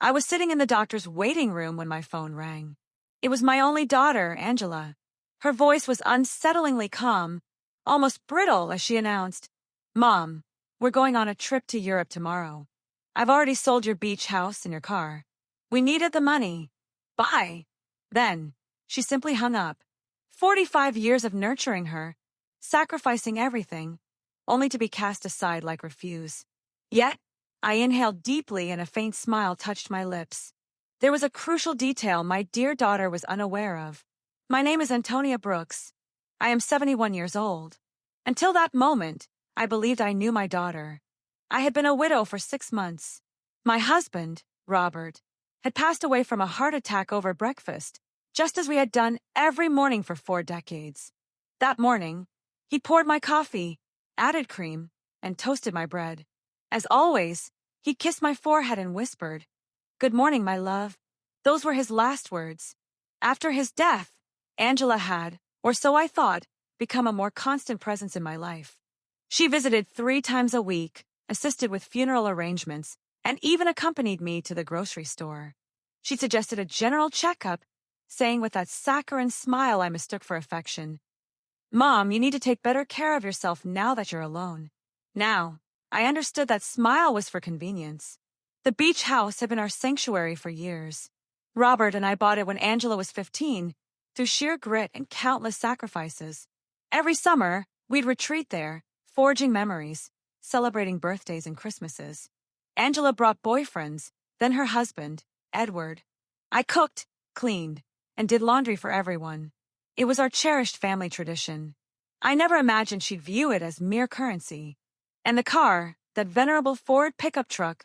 I was sitting in the doctor's waiting room when my phone rang. It was my only daughter, Angela. Her voice was unsettlingly calm, almost brittle as she announced, "Mom, we're going on a trip to Europe tomorrow. I've already sold your beach house and your car. We needed the money. Bye." Then, she simply hung up. 45 years of nurturing her, sacrificing everything, only to be cast aside like refuse. Yet, I inhaled deeply and a faint smile touched my lips. There was a crucial detail my dear daughter was unaware of. My name is Antonia Brooks. I am 71 years old. Until that moment, I believed I knew my daughter. I had been a widow for 6 months. My husband, Robert, had passed away from a heart attack over breakfast, just as we had done every morning for 4 decades. That morning, he poured my coffee, added cream, and toasted my bread. As always, he kissed my forehead and whispered, "Good morning, my love." Those were his last words. After his death, Angela had, or so I thought, become a more constant presence in my life. She visited 3 times a week, assisted with funeral arrangements, and even accompanied me to the grocery store. She suggested a general checkup, saying with that saccharine smile I mistook for affection, "Mom, you need to take better care of yourself now that you're alone." Now, I understood that smile was for convenience. The beach house had been our sanctuary for years. Robert and I bought it when Angela was 15, through sheer grit and countless sacrifices. Every summer, we'd retreat there, forging memories, celebrating birthdays and Christmases. Angela brought boyfriends, then her husband, Edward. I cooked, cleaned, and did laundry for everyone. It was our cherished family tradition. I never imagined she'd view it as mere currency. And the car, that venerable Ford pickup truck,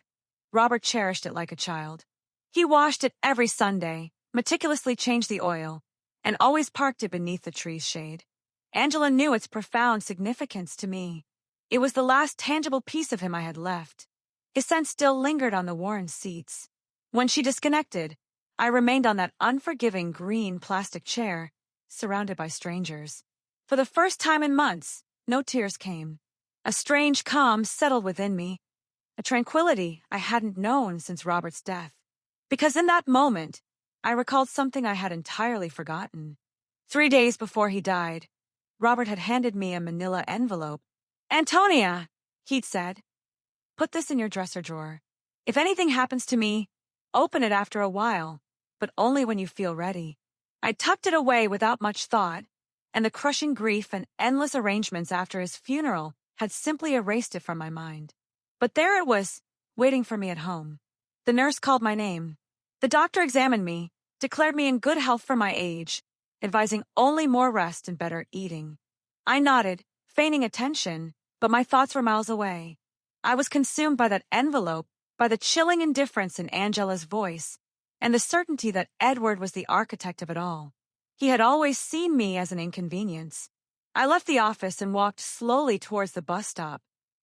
Robert cherished it like a child. He washed it every Sunday, meticulously changed the oil, and always parked it beneath the tree's shade. Angela knew its profound significance to me. It was the last tangible piece of him I had left. His scent still lingered on the worn seats. When she disconnected, I remained on that unforgiving green plastic chair, surrounded by strangers. For the first time in months, no tears came. A strange calm settled within me, a tranquility I hadn't known since Robert's death. Because in that moment, I recalled something I had entirely forgotten. 3 days before he died, Robert had handed me a manila envelope. "Antonia," he'd said, "put this in your dresser drawer. If anything happens to me, open it after a while, but only when you feel ready." I tucked it away without much thought, and the crushing grief and endless arrangements after his funeral had simply erased it from my mind. But there it was, waiting for me at home. The nurse called my name. The doctor examined me, declared me in good health for my age, advising only more rest and better eating. I nodded, feigning attention, but my thoughts were miles away. I was consumed by that envelope, by the chilling indifference in Angela's voice, and the certainty that Edward was the architect of it all. He had always seen me as an inconvenience. I left the office and walked slowly towards the bus stop.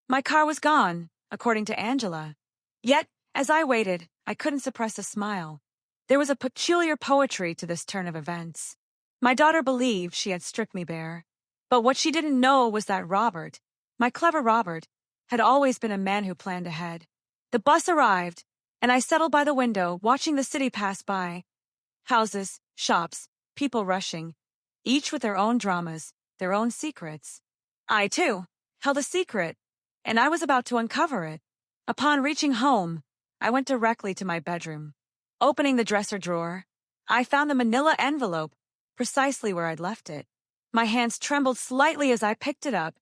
My car was gone, according to Angela. Yet, as I waited, I couldn't suppress a smile. There was a peculiar poetry to this turn of events. My daughter believed she had stripped me bare. But what she didn't know was that Robert, my clever Robert, had always been a man who planned ahead. The bus arrived, and I settled by the window, watching the city pass by. Houses, shops, people rushing, each with their own dramas, their own secrets. I, too, held a secret, and I was about to uncover it. Upon reaching home, I went directly to my bedroom. Opening the dresser drawer, I found the manila envelope, precisely where I'd left it. My hands trembled slightly as I picked it up,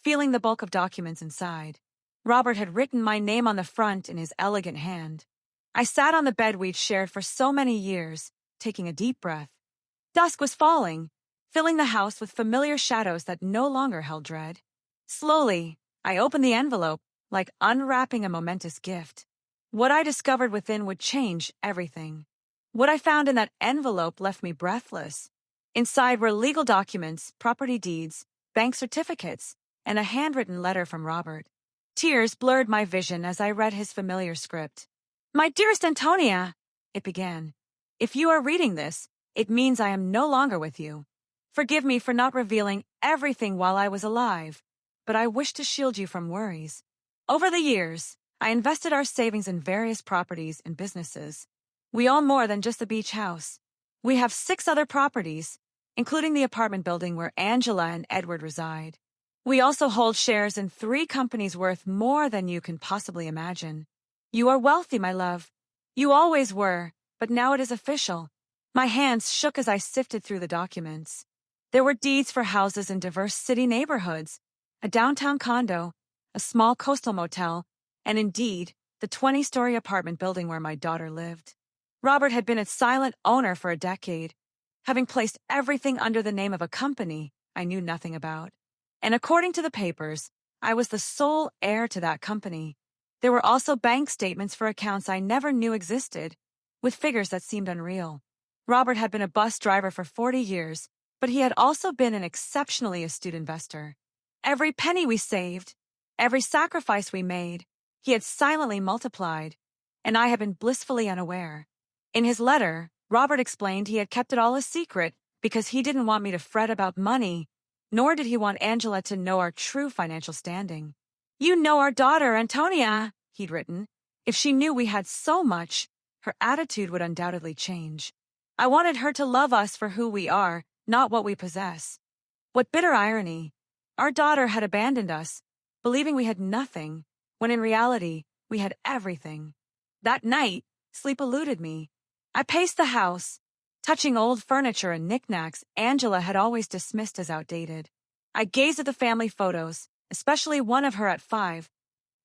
feeling the bulk of documents inside. Robert had written my name on the front in his elegant hand. I sat on the bed we'd shared for so many years, taking a deep breath. Dusk was falling, filling the house with familiar shadows that no longer held dread. Slowly, I opened the envelope, like unwrapping a momentous gift. What I discovered within would change everything. What I found in that envelope left me breathless. Inside were legal documents, property deeds, bank certificates, and a handwritten letter from Robert. Tears blurred my vision as I read his familiar script. "My dearest Antonia," it began, "if you are reading this, it means I am no longer with you. Forgive me for not revealing everything while I was alive, but I wish to shield you from worries. Over the years, I invested our savings in various properties and businesses. We own more than just the beach house. We have 6 other properties, including the apartment building where Angela and Edward reside. We also hold shares in 3 companies worth more than you can possibly imagine. You are wealthy, my love. You always were, but now it is official. My hands shook as I sifted through the documents. There were deeds for houses in diverse city neighborhoods, a downtown condo, a small coastal motel, and indeed, the 20-story apartment building where my daughter lived. Robert had been its silent owner for a decade, having placed everything under the name of a company I knew nothing about. And according to the papers, I was the sole heir to that company. There were also bank statements for accounts I never knew existed, with figures that seemed unreal. Robert had been a bus driver for 40 years, but he had also been an exceptionally astute investor. Every penny we saved, every sacrifice we made, he had silently multiplied, and I had been blissfully unaware. In his letter, Robert explained he had kept it all a secret because he didn't want me to fret about money, nor did he want Angela to know our true financial standing. You know our daughter, Antonia, he'd written. If she knew we had so much, her attitude would undoubtedly change. I wanted her to love us for who we are, not what we possess. What bitter irony. Our daughter had abandoned us, believing we had nothing, when in reality, we had everything. That night, sleep eluded me. I paced the house, touching old furniture and knickknacks Angela had always dismissed as outdated. I gazed at the family photos, especially one of her at 5,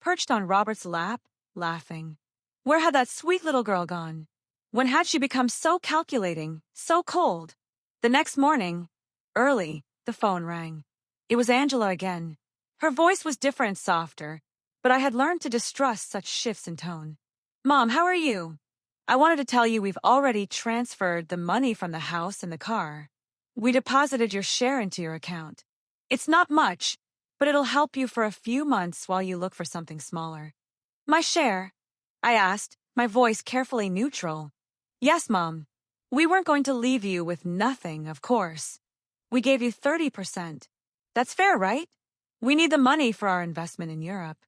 perched on Robert's lap, laughing. Where had that sweet little girl gone? When had she become so calculating, so cold? The next morning, early, the phone rang. It was Angela again. Her voice was different, softer, but I had learned to distrust such shifts in tone. Mom, how are you? I wanted to tell you we've already transferred the money from the house and the car. We deposited your share into your account. It's not much, but it'll help you for a few months while you look for something smaller. My share? I asked, my voice carefully neutral. Yes, Mom. We weren't going to leave you with nothing, of course. We gave you 30%. That's fair, right? We need the money for our investment in Europe.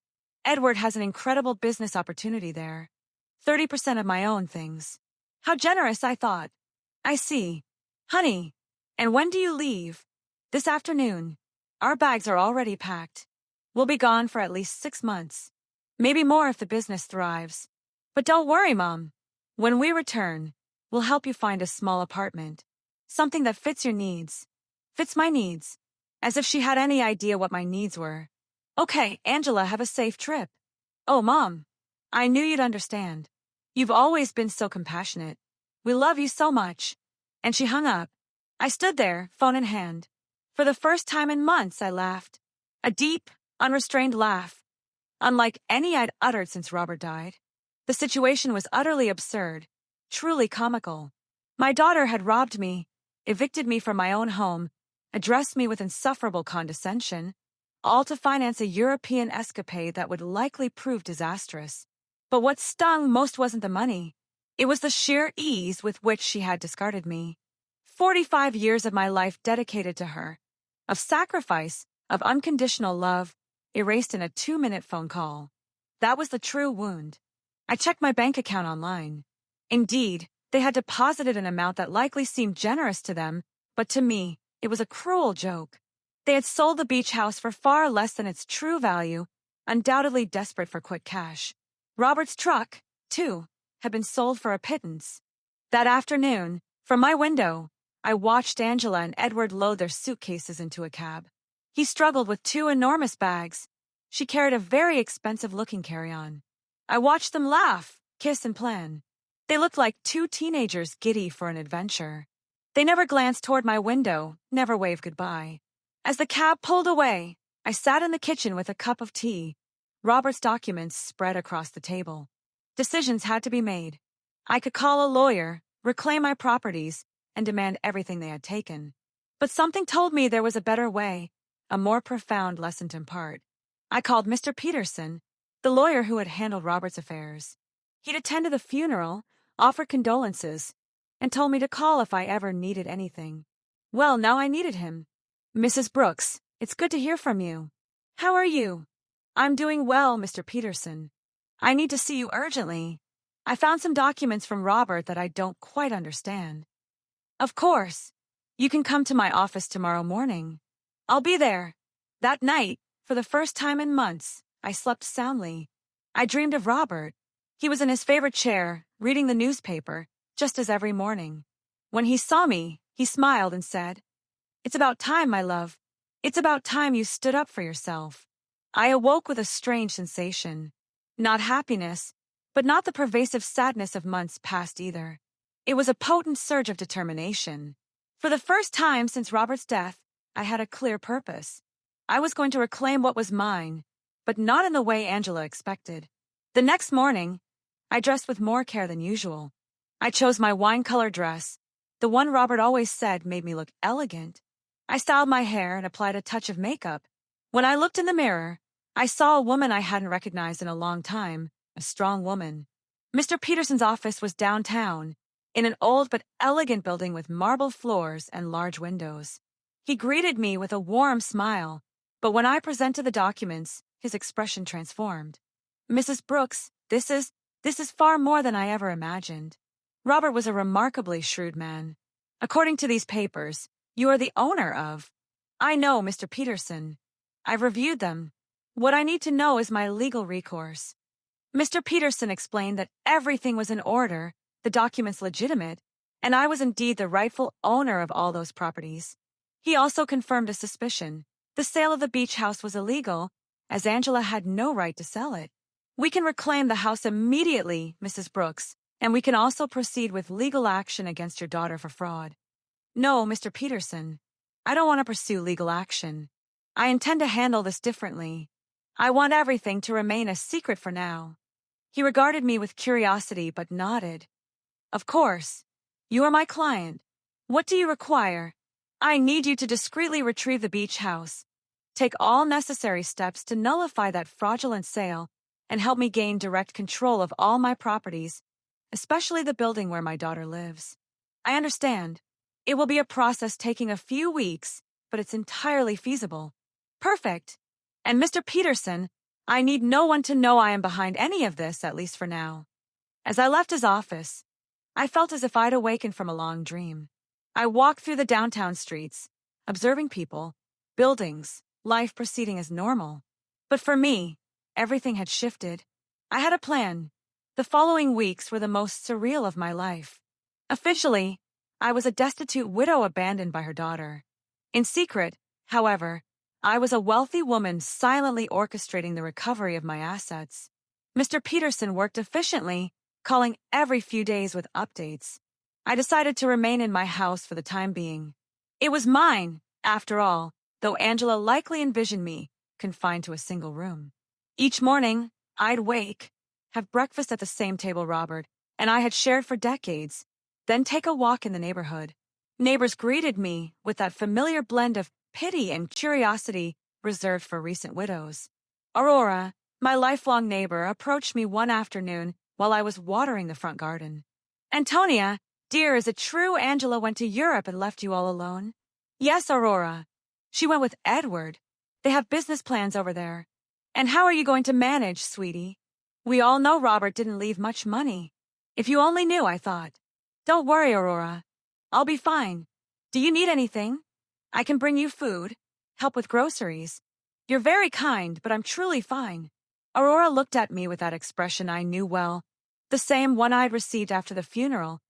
Edward has an incredible business opportunity there. 30% of my own things. How generous, I thought. I see. Honey, and when do you leave? This afternoon. Our bags are already packed. We'll be gone for at least 6 months. Maybe more if the business thrives. But don't worry, Mom. When we return, we'll help you find a small apartment. Something that fits your needs. Fits my needs. As if she had any idea what my needs were. Okay, Angela, have a safe trip. Oh, Mom. I knew you'd understand. You've always been so compassionate. We love you so much. And she hung up. I stood there, phone in hand. For the first time in months, I laughed. A deep, unrestrained laugh. Unlike any I'd uttered since Robert died. The situation was utterly absurd, truly comical. My daughter had robbed me, evicted me from my own home, addressed me with insufferable condescension, all to finance a European escapade that would likely prove disastrous. But what stung most wasn't the money. It was the sheer ease with which she had discarded me. 45 years of my life dedicated to her. Of sacrifice, of unconditional love, erased in a 2-minute phone call. That was the true wound. I checked my bank account online. Indeed, they had deposited an amount that likely seemed generous to them, but to me, it was a cruel joke. They had sold the beach house for far less than its true value, undoubtedly desperate for quick cash. Robert's truck, too, had been sold for a pittance. That afternoon, from my window, I watched Angela and Edward load their suitcases into a cab. He struggled with 2 enormous bags. She carried a very expensive-looking carry-on. I watched them laugh, kiss, and plan. They looked like 2 teenagers giddy for an adventure. They never glanced toward my window, never waved goodbye. As the cab pulled away, I sat in the kitchen with a cup of tea. Robert's documents spread across the table. Decisions had to be made. I could call a lawyer, reclaim my properties, and demand everything they had taken. But something told me there was a better way, a more profound lesson to impart. I called Mr. Peterson, the lawyer who had handled Robert's affairs. He'd attended the funeral, offered condolences, and told me to call if I ever needed anything. Well, now I needed him. Mrs. Brooks, it's good to hear from you. How are you? I'm doing well, Mr. Peterson. I need to see you urgently. I found some documents from Robert that I don't quite understand. Of course. You can come to my office tomorrow morning. I'll be there. That night, for the first time in months, I slept soundly. I dreamed of Robert. He was in his favorite chair, reading the newspaper, just as every morning. When he saw me, he smiled and said, "It's about time, my love. It's about time you stood up for yourself." I awoke with a strange sensation. Not happiness, but not the pervasive sadness of months past either. It was a potent surge of determination. For the first time since Robert's death, I had a clear purpose. I was going to reclaim what was mine, but not in the way Angela expected. The next morning, I dressed with more care than usual. I chose my wine-colored dress, the one Robert always said made me look elegant. I styled my hair and applied a touch of makeup. When I looked in the mirror, I saw a woman I hadn't recognized in a long time, a strong woman. Mr. Peterson's office was downtown, in an old but elegant building with marble floors and large windows. He greeted me with a warm smile, but when I presented the documents, his expression transformed. "Mrs. Brooks, this is far more than I ever imagined." Robert was a remarkably shrewd man. "According to these papers, you are the owner of—" "I know, Mr. Peterson. I've reviewed them. What I need to know is my legal recourse." Mr. Peterson explained that everything was in order, the documents legitimate, and I was indeed the rightful owner of all those properties. He also confirmed a suspicion. The sale of the beach house was illegal, as Angela had no right to sell it. "We can reclaim the house immediately, Mrs. Brooks, and we can also proceed with legal action against your daughter for fraud." "No, Mr. Peterson. I don't want to pursue legal action. I intend to handle this differently. I want everything to remain a secret for now." He regarded me with curiosity but nodded. "Of course. You are my client. What do you require?" "I need you to discreetly retrieve the beach house. Take all necessary steps to nullify that fraudulent sale and help me gain direct control of all my properties, especially the building where my daughter lives." "I understand. It will be a process taking a few weeks, but it's entirely feasible." "Perfect. And Mr. Peterson, I need no one to know I am behind any of this, at least for now." As I left his office, I felt as if I'd awakened from a long dream. I walked through the downtown streets, observing people, buildings, life proceeding as normal. But for me, everything had shifted. I had a plan. The following weeks were the most surreal of my life. Officially, I was a destitute widow abandoned by her daughter. In secret, however, I was a wealthy woman silently orchestrating the recovery of my assets. Mr. Peterson worked efficiently, calling every few days with updates. I decided to remain in my house for the time being. It was mine, after all, though Angela likely envisioned me confined to a single room. Each morning, I'd wake, have breakfast at the same table Robert and I had shared for decades, then take a walk in the neighborhood. Neighbors greeted me with that familiar blend of pity and curiosity reserved for recent widows. Aurora, my lifelong neighbor, approached me one afternoon while I was watering the front garden. "Antonia, dear, is it true Angela went to Europe and left you all alone?" "Yes, Aurora. She went with Edward. They have business plans over there. And how are you going to manage, sweetie? We all know Robert didn't leave much money. If you only knew, I thought." "Don't worry, Aurora. I'll be fine. Do you need anything? I can bring you food, help with groceries." "You're very kind, but I'm truly fine." Aurora looked at me with that expression I knew well, the same one I'd received after the funeral,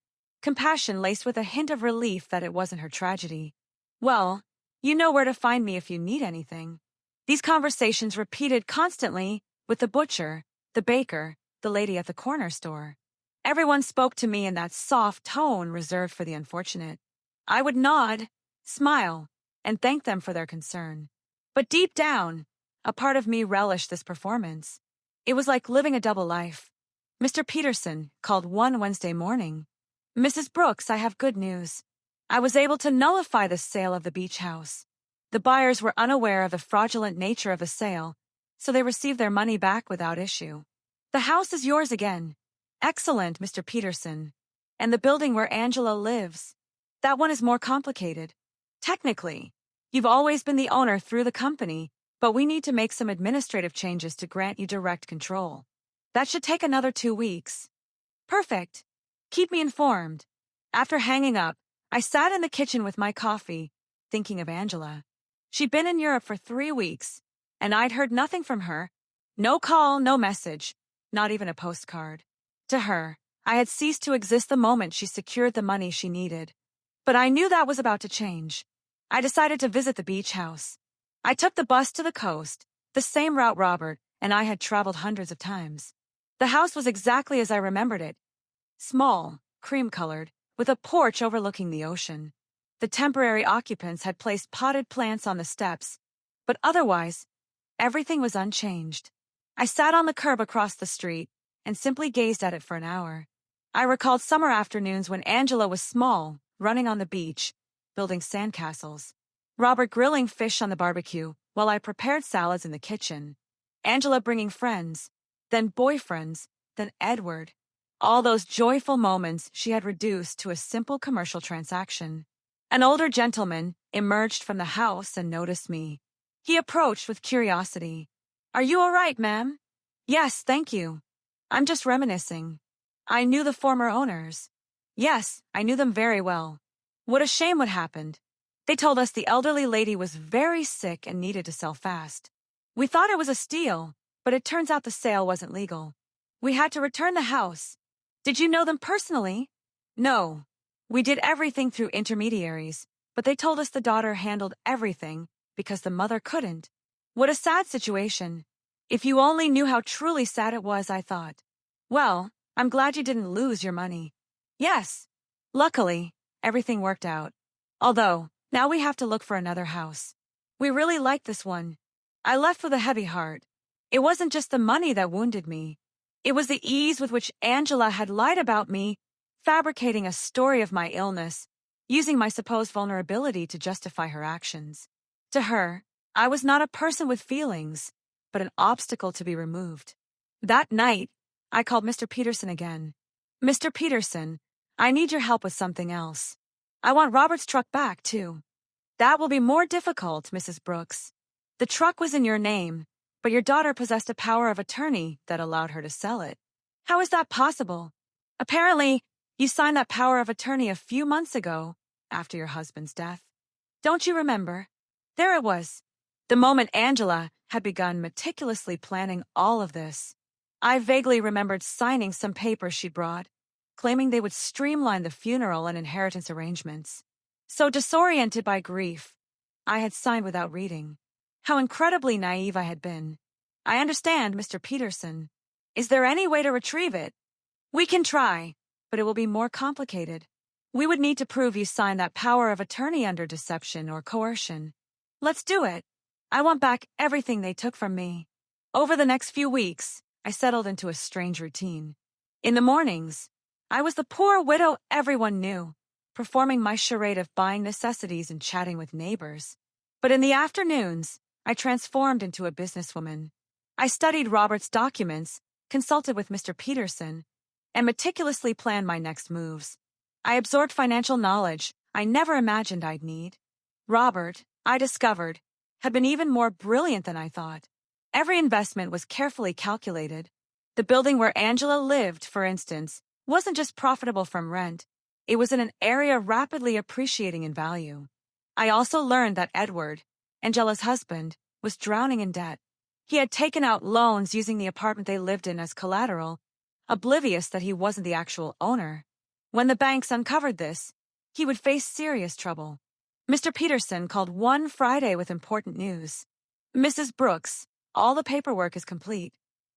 compassion laced with a hint of relief that it wasn't her tragedy. "Well, you know where to find me if you need anything." These conversations repeated constantly with the butcher, the baker, the lady at the corner store. Everyone spoke to me in that soft tone reserved for the unfortunate. I would nod, smile, and thank them for their concern. But deep down, a part of me relished this performance. It was like living a double life. Mr. Peterson called one Wednesday morning. "Mrs. Brooks, I have good news. I was able to nullify the sale of the beach house. The buyers were unaware of the fraudulent nature of the sale, so they received their money back without issue. The house is yours again." "Excellent, Mr. Peterson. And the building where Angela lives? That one is more complicated. Technically, you've always been the owner through the company, but we need to make some administrative changes to grant you direct control." That should take another 2 weeks. Perfect. Keep me informed. After hanging up, I sat in the kitchen with my coffee, thinking of Angela. She'd been in Europe for 3 weeks, and I'd heard nothing from her. No call, no message, not even a postcard. To her, I had ceased to exist the moment she secured the money she needed. But I knew that was about to change. I decided to visit the beach house. I took the bus to the coast, the same route Robert and I had traveled hundreds of times. The house was exactly as I remembered it. Small, cream-colored, with a porch overlooking the ocean. The temporary occupants had placed potted plants on the steps, but otherwise, everything was unchanged. I sat on the curb across the street and simply gazed at it for an hour. I recalled summer afternoons when Angela was small, running on the beach, building sandcastles. Robert grilling fish on the barbecue while I prepared salads in the kitchen. Angela bringing friends, then boyfriends, then Edward. All those joyful moments she had reduced to a simple commercial transaction. An older gentleman emerged from the house and noticed me. He approached with curiosity. "Are you all right, ma'am?" "Yes, thank you. I'm just reminiscing." I knew the former owners. Yes, I knew them very well. What a shame what happened. They told us the elderly lady was very sick and needed to sell fast. We thought it was a steal, but it turns out the sale wasn't legal. We had to return the house. Did you know them personally? No. We did everything through intermediaries, but they told us the daughter handled everything because the mother couldn't. What a sad situation. If you only knew how truly sad it was, I thought. Well, I'm glad you didn't lose your money. Yes. Luckily, everything worked out. Although, now we have to look for another house. We really like this one. I left with a heavy heart. It wasn't just the money that wounded me. It was the ease with which Angela had lied about me, fabricating a story of my illness, using my supposed vulnerability to justify her actions. To her, I was not a person with feelings, but an obstacle to be removed. That night, I called Mr. Peterson again. "Mr. Peterson, I need your help with something else. I want Robert's truck back, too." "That will be more difficult, Mrs. Brooks. The truck was in your name, but your daughter possessed a power of attorney that allowed her to sell it." "How is that possible?" "Apparently, you signed that power of attorney a few months ago, after your husband's death. Don't you remember? There it was. The moment Angela had begun meticulously planning all of this. I vaguely remembered signing some papers she'd brought, claiming they would streamline the funeral and inheritance arrangements. So disoriented by grief, I had signed without reading. How incredibly naive I had been. "I understand, Mr. Peterson. Is there any way to retrieve it?" "We can try, but it will be more complicated. We would need to prove you signed that power of attorney under deception or coercion." "Let's do it. I want back everything they took from me." Over the next few weeks, I settled into a strange routine. In the mornings, I was the poor widow everyone knew, performing my charade of buying necessities and chatting with neighbors. But in the afternoons, I transformed into a businesswoman. I studied Robert's documents, consulted with Mr. Peterson, and meticulously planned my next moves. I absorbed financial knowledge I never imagined I'd need. Robert, I discovered, had been even more brilliant than I thought. Every investment was carefully calculated. The building where Angela lived, for instance, wasn't just profitable from rent. It was in an area rapidly appreciating in value. I also learned that Edward, Angela's husband, was drowning in debt. He had taken out loans using the apartment they lived in as collateral, oblivious that he wasn't the actual owner. When the banks uncovered this, he would face serious trouble. Mr. Peterson called one Friday with important news. "Mrs. Brooks, all the paperwork is complete.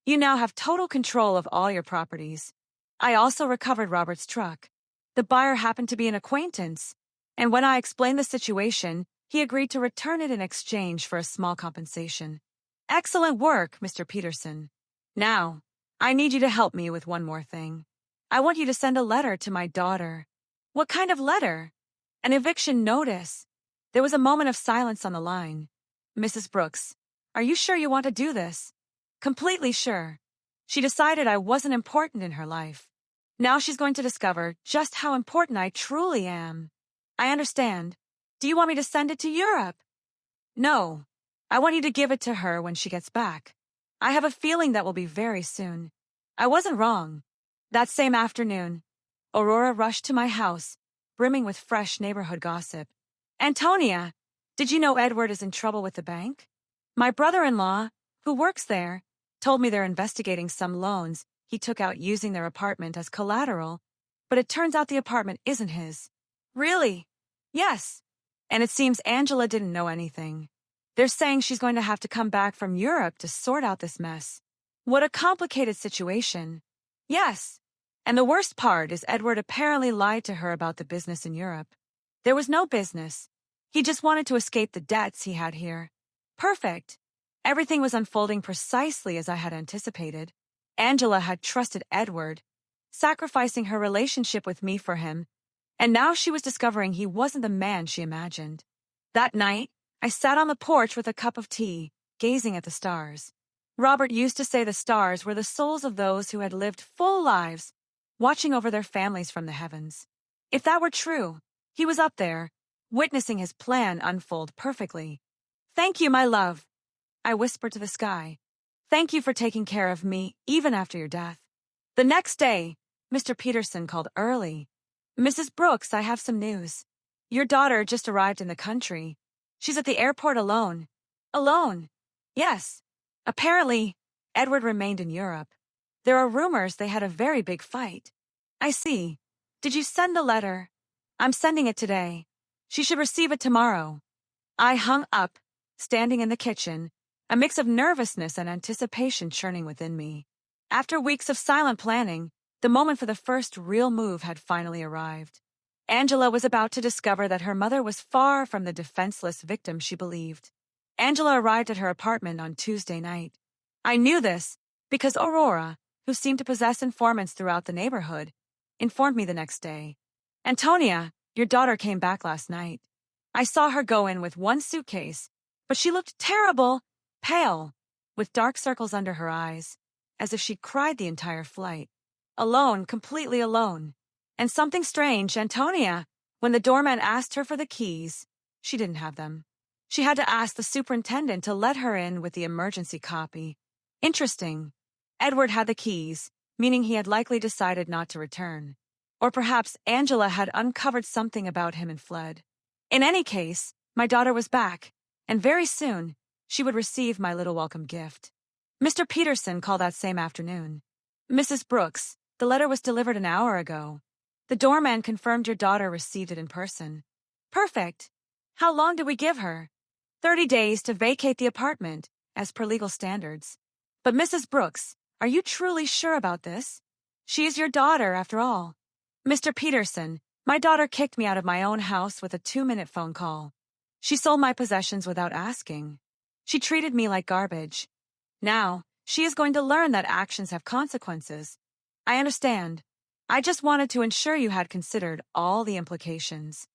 You now have total control of all your properties." I also recovered Robert's truck. The buyer happened to be an acquaintance, and when I explained the situation, he agreed to return it in exchange for a small compensation. "Excellent work, Mr. Peterson. Now, I need you to help me with one more thing. I want you to send a letter to my daughter." "What kind of letter?" "An eviction notice." There was a moment of silence on the line. "Mrs. Brooks, are you sure you want to do this?" "Completely sure." She decided I wasn't important in her life. Now she's going to discover just how important I truly am. "I understand. Do you want me to send it to Europe?" "No. I want you to give it to her when she gets back. I have a feeling that will be very soon. I wasn't wrong. That same afternoon, Aurora rushed to my house, brimming with fresh neighborhood gossip. Antonia, did you know Edward is in trouble with the bank? My brother-in-law, who works there, told me they're investigating some loans he took out using their apartment as collateral, but it turns out the apartment isn't his. Really? Yes. And it seems Angela didn't know anything. They're saying she's going to have to come back from Europe to sort out this mess. What a complicated situation. Yes. And the worst part is Edward apparently lied to her about the business in Europe. There was no business. He just wanted to escape the debts he had here. Perfect. Everything was unfolding precisely as I had anticipated. Angela had trusted Edward, sacrificing her relationship with me for him, and now she was discovering he wasn't the man she imagined. That night, I sat on the porch with a cup of tea, gazing at the stars. Robert used to say the stars were the souls of those who had lived full lives, watching over their families from the heavens. If that were true, he was up there, witnessing his plan unfold perfectly. Thank you, my love, I whispered to the sky. Thank you for taking care of me, even after your death. The next day, Mr. Peterson called early. Mrs. Brooks, I have some news. Your daughter just arrived in the country. She's at the airport alone. Alone? Yes. Apparently, Edward remained in Europe. There are rumors they had a very big fight. I see. Did you send the letter? I'm sending it today. She should receive it tomorrow. I hung up, standing in the kitchen, a mix of nervousness and anticipation churning within me. After weeks of silent planning, the moment for the first real move had finally arrived. Angela was about to discover that her mother was far from the defenseless victim she believed. Angela arrived at her apartment on Tuesday night. I knew this because Aurora, who seemed to possess informants throughout the neighborhood, informed me the next day. Antonia, your daughter came back last night. I saw her go in with one suitcase, but she looked terrible, pale, with dark circles under her eyes, as if she'd cried the entire flight. Alone, completely alone. And something strange, Antonia, when the doorman asked her for the keys, she didn't have them. She had to ask the superintendent to let her in with the emergency copy. Interesting. Edward had the keys, meaning he had likely decided not to return. Or perhaps Angela had uncovered something about him and fled. In any case, my daughter was back, and very soon, she would receive my little welcome gift. Mr. Peterson called that same afternoon. Mrs. Brooks, the letter was delivered an hour ago. The doorman confirmed your daughter received it in person. Perfect. How long did we give her? 30 days to vacate the apartment, as per legal standards. But Mrs. Brooks, are you truly sure about this? She is your daughter, after all. Mr. Peterson, my daughter kicked me out of my own house with a 2-minute phone call. She sold my possessions without asking. She treated me like garbage. Now, she is going to learn that actions have consequences. I understand. I just wanted to ensure you had considered all the implications.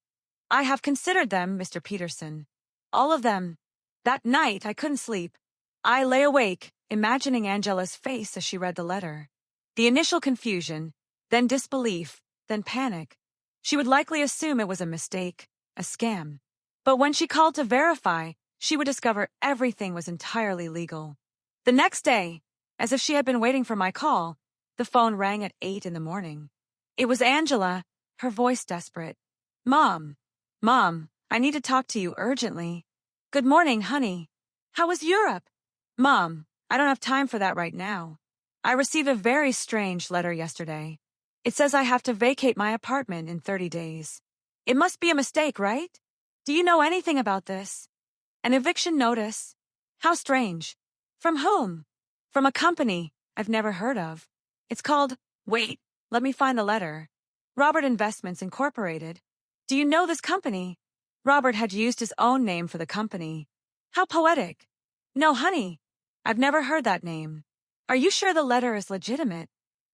I have considered them, Mr. Peterson. All of them. That night, I couldn't sleep. I lay awake, imagining Angela's face as she read the letter. The initial confusion, then disbelief, then panic. She would likely assume it was a mistake, a scam. But when she called to verify, she would discover everything was entirely legal. The next day, as if she had been waiting for my call, the phone rang at 8 in the morning. It was Angela, her voice desperate. Mom, I need to talk to you urgently. Good morning, honey. How was Europe? Mom, I don't have time for that right now. I received a very strange letter yesterday. It says I have to vacate my apartment in 30 days. It must be a mistake, right? Do you know anything about this? An eviction notice? How strange. From whom? From a company I've never heard of. It's called, wait, let me find the letter. Robert Investments Incorporated. Do you know this company? Robert had used his own name for the company. How poetic. No, honey, I've never heard that name. Are you sure the letter is legitimate?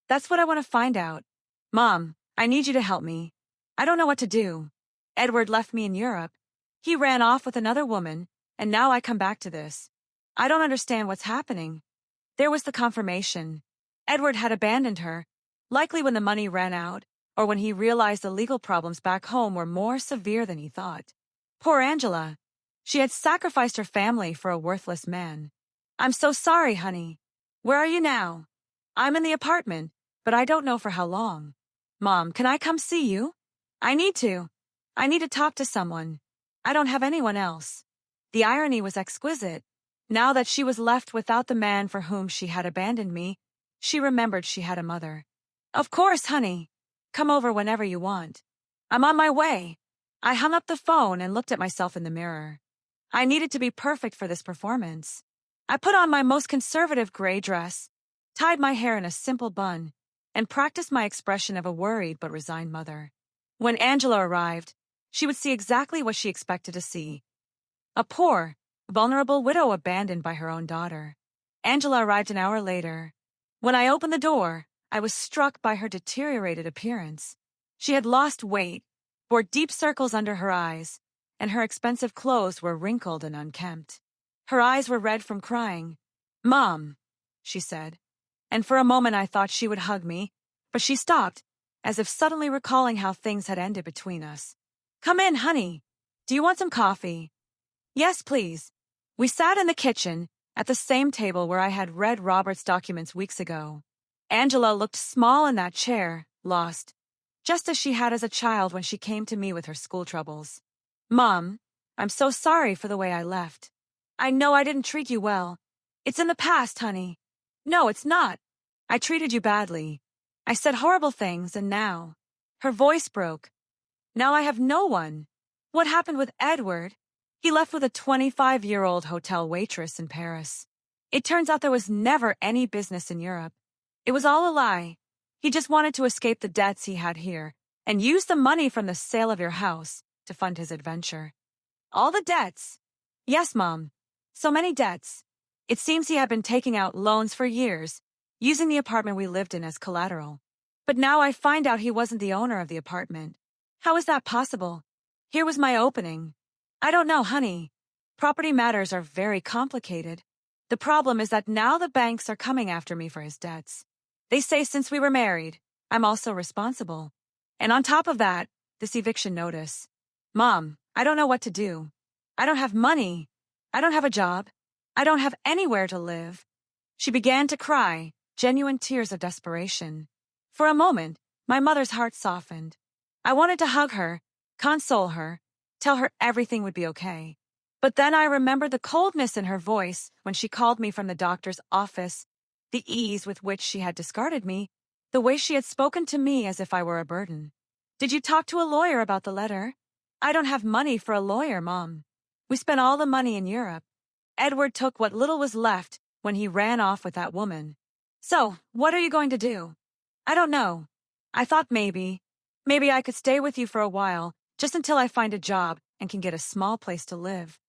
That's what I want to find out. Mom, I need you to help me. I don't know what to do. Edward left me in Europe. He ran off with another woman, and now I come back to this. I don't understand what's happening. There was the confirmation. Edward had abandoned her, likely when the money ran out, or when he realized the legal problems back home were more severe than he thought. Poor Angela. She had sacrificed her family for a worthless man. I'm so sorry, honey. Where are you now? I'm in the apartment, but I don't know for how long. Mom, can I come see you? I need to. I need to talk to someone. I don't have anyone else. The irony was exquisite. Now that she was left without the man for whom she had abandoned me, she remembered she had a mother. Of course, honey. Come over whenever you want. I'm on my way. I hung up the phone and looked at myself in the mirror. I needed to be perfect for this performance. I put on my most conservative gray dress, tied my hair in a simple bun, and practiced my expression of a worried but resigned mother. When Angela arrived, she would see exactly what she expected to see. A poor, vulnerable widow abandoned by her own daughter. Angela arrived an hour later. When I opened the door, I was struck by her deteriorated appearance. She had lost weight, bore deep circles under her eyes, and her expensive clothes were wrinkled and unkempt. Her eyes were red from crying. "Mom," she said, and for a moment I thought she would hug me, but she stopped, as if suddenly recalling how things had ended between us. "Come in, honey. Do you want some coffee?" "Yes, please." We sat in the kitchen, at the same table where I had read Robert's documents weeks ago. Angela looked small in that chair, lost, just as she had as a child when she came to me with her school troubles. "Mom, I'm so sorry for the way I left. I know I didn't treat you well. It's in the past, honey." "No, it's not. I treated you badly. I said horrible things, and now..." Her voice broke. "Now I have no one. What happened with Edward? He left with a 25-year-old hotel waitress in Paris. It turns out there was never any business in Europe. It was all a lie. He just wanted to escape the debts he had here and use the money from the sale of your house to fund his adventure." "All the debts?" "Yes, Mom. So many debts. It seems he had been taking out loans for years, using the apartment we lived in as collateral. But now I find out he wasn't the owner of the apartment. How is that possible? Here was my opening. I don't know, honey. Property matters are very complicated. The problem is that now the banks are coming after me for his debts. They say since we were married, I'm also responsible. And on top of that, this eviction notice. Mom, I don't know what to do. I don't have money. I don't have a job. I don't have anywhere to live." She began to cry, genuine tears of desperation. For a moment, my mother's heart softened. I wanted to hug her, console her, tell her everything would be okay. But then I remembered the coldness in her voice when she called me from the doctor's office, the ease with which she had discarded me, the way she had spoken to me as if I were a burden. "Did you talk to a lawyer about the letter?" "I don't have money for a lawyer, Mom. We spent all the money in Europe. Edward took what little was left when he ran off with that woman. So, what are you going to do?" "I don't know. I thought maybe I could stay with you for a while, just until I find a job and can get a small place to live."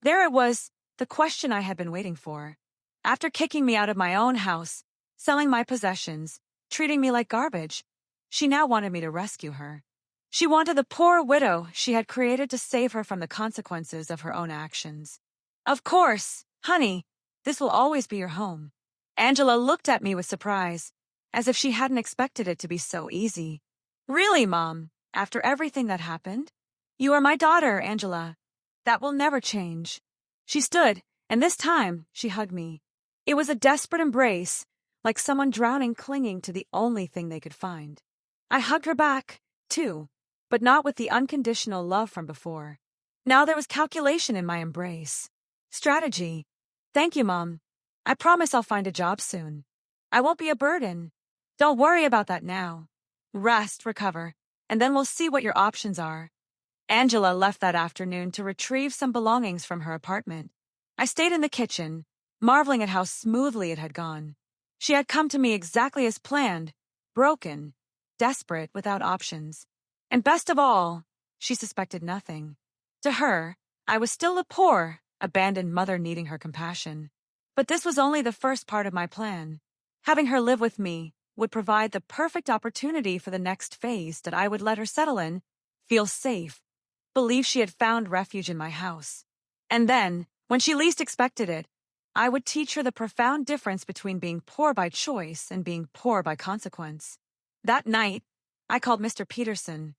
There it was, the question I had been waiting for. After kicking me out of my own house, selling my possessions, treating me like garbage, she now wanted me to rescue her. She wanted the poor widow she had created to save her from the consequences of her own actions. "Of course, honey, this will always be your home." Angela looked at me with surprise, as if she hadn't expected it to be so easy. "Really, Mom, after everything that happened? You are my daughter, Angela. That will never change." She stood, and this time she hugged me. It was a desperate embrace, like someone drowning clinging to the only thing they could find. I hugged her back, too, but not with the unconditional love from before. Now there was calculation in my embrace. Strategy. "Thank you, Mom. I promise I'll find a job soon. I won't be a burden. Don't worry about that now. Rest, recover, and then we'll see what your options are." Angela left that afternoon to retrieve some belongings from her apartment. I stayed in the kitchen, marveling at how smoothly it had gone. She had come to me exactly as planned, broken, desperate, without options. And best of all, she suspected nothing. To her, I was still a poor, abandoned mother needing her compassion. But this was only the first part of my plan. Having her live with me would provide the perfect opportunity for the next phase that I would let her settle in, feel safe, believe she had found refuge in my house. And then, when she least expected it, I would teach her the profound difference between being poor by choice and being poor by consequence. That night, I called Mr. Peterson.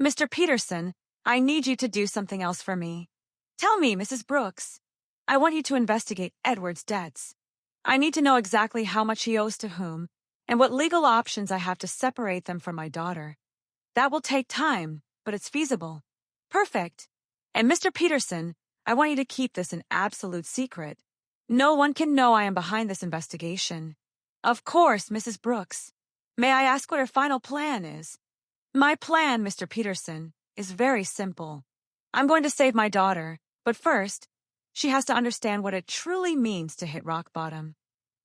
"Mr. Peterson, I need you to do something else for me." "Tell me, Mrs. Brooks." "I want you to investigate Edward's debts. I need to know exactly how much he owes to whom, and what legal options I have to separate them from my daughter. That will take time, but it's feasible. Perfect. And Mr. Peterson, I want you to keep this an absolute secret. No one can know I am behind this investigation. Of course, Mrs. Brooks. May I ask what her final plan is? My plan, Mr. Peterson, is very simple. I'm going to save my daughter, but first, she has to understand what it truly means to hit rock bottom.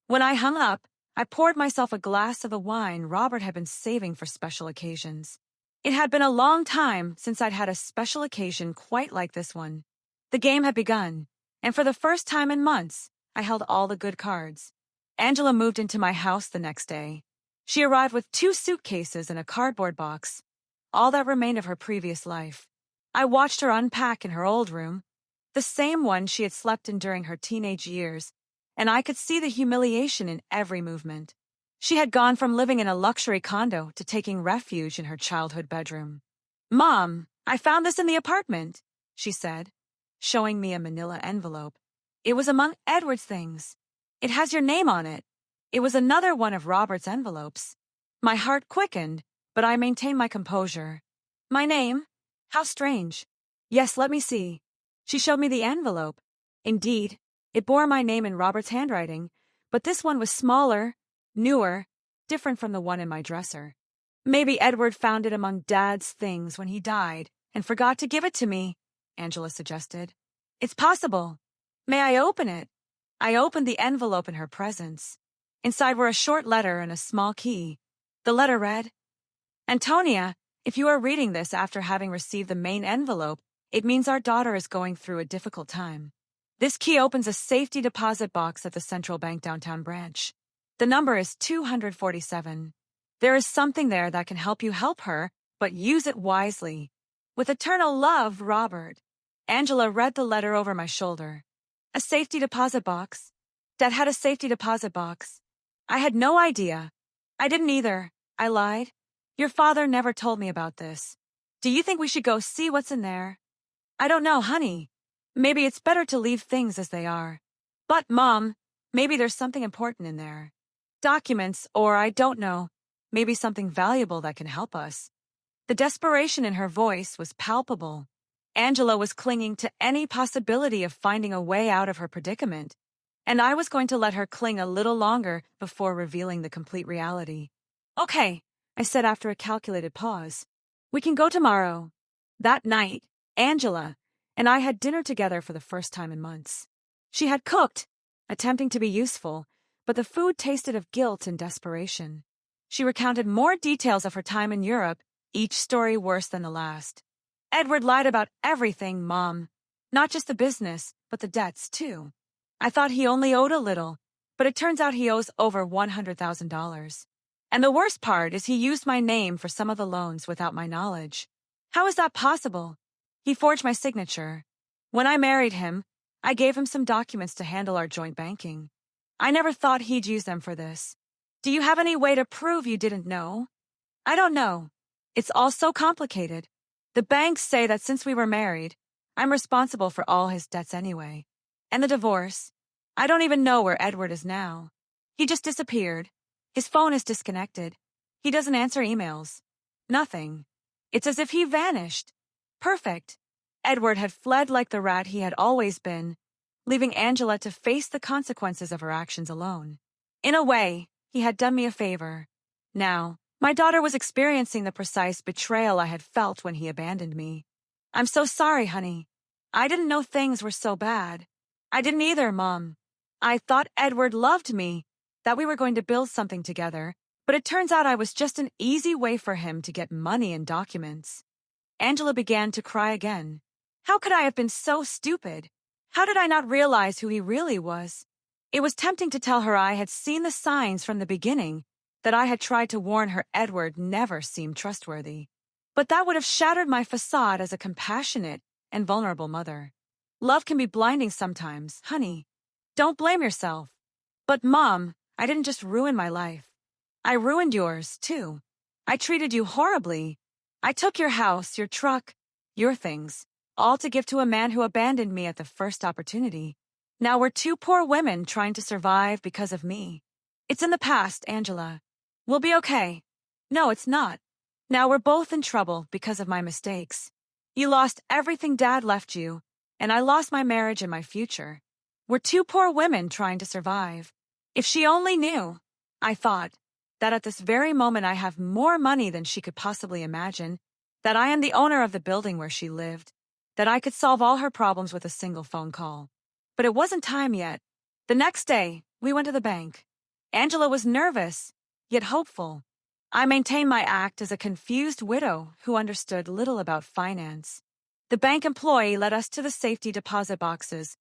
When I hung up, I poured myself a glass of the wine Robert had been saving for special occasions. It had been a long time since I'd had a special occasion quite like this one. The game had begun, and for the first time in months, I held all the good cards. Angela moved into my house the next day. She arrived with 2 suitcases and a cardboard box, all that remained of her previous life. I watched her unpack in her old room, the same one she had slept in during her teenage years, and I could see the humiliation in every movement. She had gone from living in a luxury condo to taking refuge in her childhood bedroom. "Mom, I found this in the apartment," she said, showing me a manila envelope. It was among Edward's things. It has your name on it. It was another one of Robert's envelopes. My heart quickened, but I maintained my composure. My name? How strange. Yes, let me see. She showed me the envelope. Indeed, it bore my name in Robert's handwriting, but this one was smaller, newer, different from the one in my dresser. Maybe Edward found it among Dad's things when he died and forgot to give it to me, Angela suggested. It's possible. May I open it? I opened the envelope in her presence. Inside were a short letter and a small key. The letter read, "Antonia, if you are reading this after having received the main envelope, it means our daughter is going through a difficult time. This key opens a safety deposit box at the Central Bank downtown branch. The number is 247. There is something there that can help you help her, but use it wisely. With eternal love, Robert." Angela read the letter over my shoulder. A safety deposit box? Dad had a safety deposit box. I had no idea. I didn't either. I lied. Your father never told me about this. Do you think we should go see what's in there? I don't know, honey. Maybe it's better to leave things as they are. But, Mom, maybe there's something important in there. Documents, or I don't know, maybe something valuable that can help us. The desperation in her voice was palpable. Angela was clinging to any possibility of finding a way out of her predicament, and I was going to let her cling a little longer before revealing the complete reality. "Okay," I said after a calculated pause. "We can go tomorrow." That night, Angela and I had dinner together for the first time in months. She had cooked, attempting to be useful, but the food tasted of guilt and desperation. She recounted more details of her time in Europe, each story worse than the last. "Edward lied about everything, Mom. Not just the business, but the debts, too. I thought he only owed a little, but it turns out he owes over $100,000. And the worst part is he used my name for some of the loans without my knowledge. How is that possible? He forged my signature. When I married him, I gave him some documents to handle our joint banking. I never thought he'd use them for this. Do you have any way to prove you didn't know?" "I don't know. It's all so complicated. The banks say that since we were married, I'm responsible for all his debts anyway. And the divorce. I don't even know where Edward is now. He just disappeared. His phone is disconnected. He doesn't answer emails. Nothing. It's as if he vanished. Perfect. Edward had fled like the rat he had always been, leaving Angela to face the consequences of her actions alone. In a way, he had done me a favor. Now, my daughter was experiencing the precise betrayal I had felt when he abandoned me. I'm so sorry, honey. I didn't know things were so bad. I didn't either, Mom. I thought Edward loved me, that we were going to build something together, but it turns out I was just an easy way for him to get money and documents. Angela began to cry again. How could I have been so stupid? How did I not realize who he really was? It was tempting to tell her I had seen the signs from the beginning, that I had tried to warn her Edward never seemed trustworthy. But that would have shattered my facade as a compassionate and vulnerable mother. Love can be blinding sometimes, honey. Don't blame yourself. But, Mom, I didn't just ruin my life. I ruined yours, too. I treated you horribly. I took your house, your truck, your things, all to give to a man who abandoned me at the first opportunity. Now we're 2 poor women trying to survive because of me. It's in the past, Angela. We'll be okay. No, it's not. Now we're both in trouble because of my mistakes. You lost everything Dad left you, and I lost my marriage and my future. We're two poor women trying to survive. If she only knew, I thought, that at this very moment I have more money than she could possibly imagine, that I am the owner of the building where she lived, that I could solve all her problems with a single phone call. But it wasn't time yet. The next day, we went to the bank. Angela was nervous, yet hopeful. I maintained my act as a confused widow who understood little about finance. The bank employee led us to the safety deposit boxes,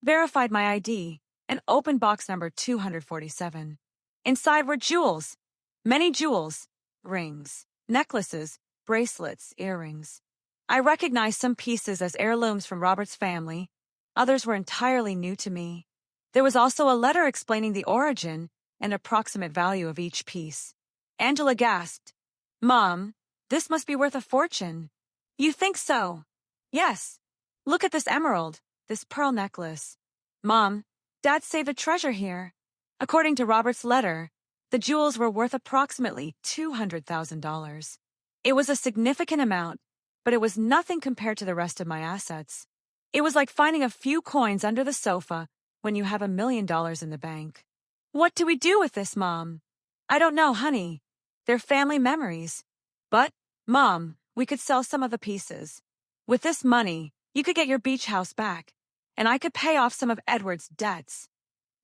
verified my ID, and opened box number 247. Inside were jewels, many jewels, rings, necklaces, bracelets, earrings. I recognized some pieces as heirlooms from Robert's family. Others were entirely new to me. There was also a letter explaining the origin and approximate value of each piece. Angela gasped, "Mom, this must be worth a fortune." "You think so?" "Yes. Look at this emerald, this pearl necklace. Mom, Dad saved a treasure here." According to Robert's letter, the jewels were worth approximately $200,000. It was a significant amount, but it was nothing compared to the rest of my assets. It was like finding a few coins under the sofa when you have $1 million in the bank. "What do we do with this, Mom?" "I don't know, honey. They're family memories. But, Mom, we could sell some of the pieces. With this money, you could get your beach house back, and I could pay off some of Edward's debts."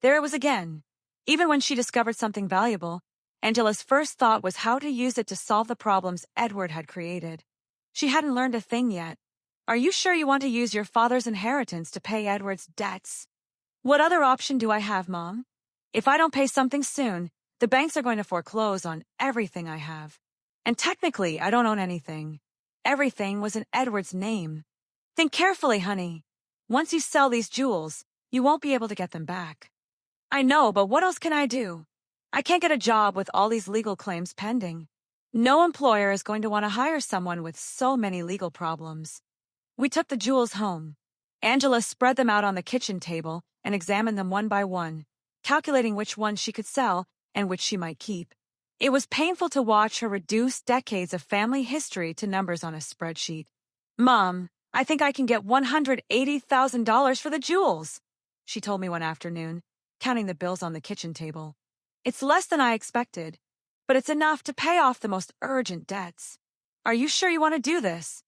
There it was again. Even when she discovered something valuable, Angela's first thought was how to use it to solve the problems Edward had created. She hadn't learned a thing yet. "Are you sure you want to use your father's inheritance to pay Edward's debts?" "What other option do I have, Mom? If I don't pay something soon, the banks are going to foreclose on everything I have. And technically, I don't own anything. Everything was in Edward's name. Think carefully, honey. Once you sell these jewels, you won't be able to get them back." "I know, but what else can I do? I can't get a job with all these legal claims pending. No employer is going to want to hire someone with so many legal problems." We took the jewels home. Angela spread them out on the kitchen table and examined them one by one, calculating which ones she could sell and which she might keep. It was painful to watch her reduce decades of family history to numbers on a spreadsheet. "Mom, I think I can get $180,000 for the jewels," she told me one afternoon, counting the bills on the kitchen table. "It's less than I expected, but it's enough to pay off the most urgent debts. Are you sure you want to do this?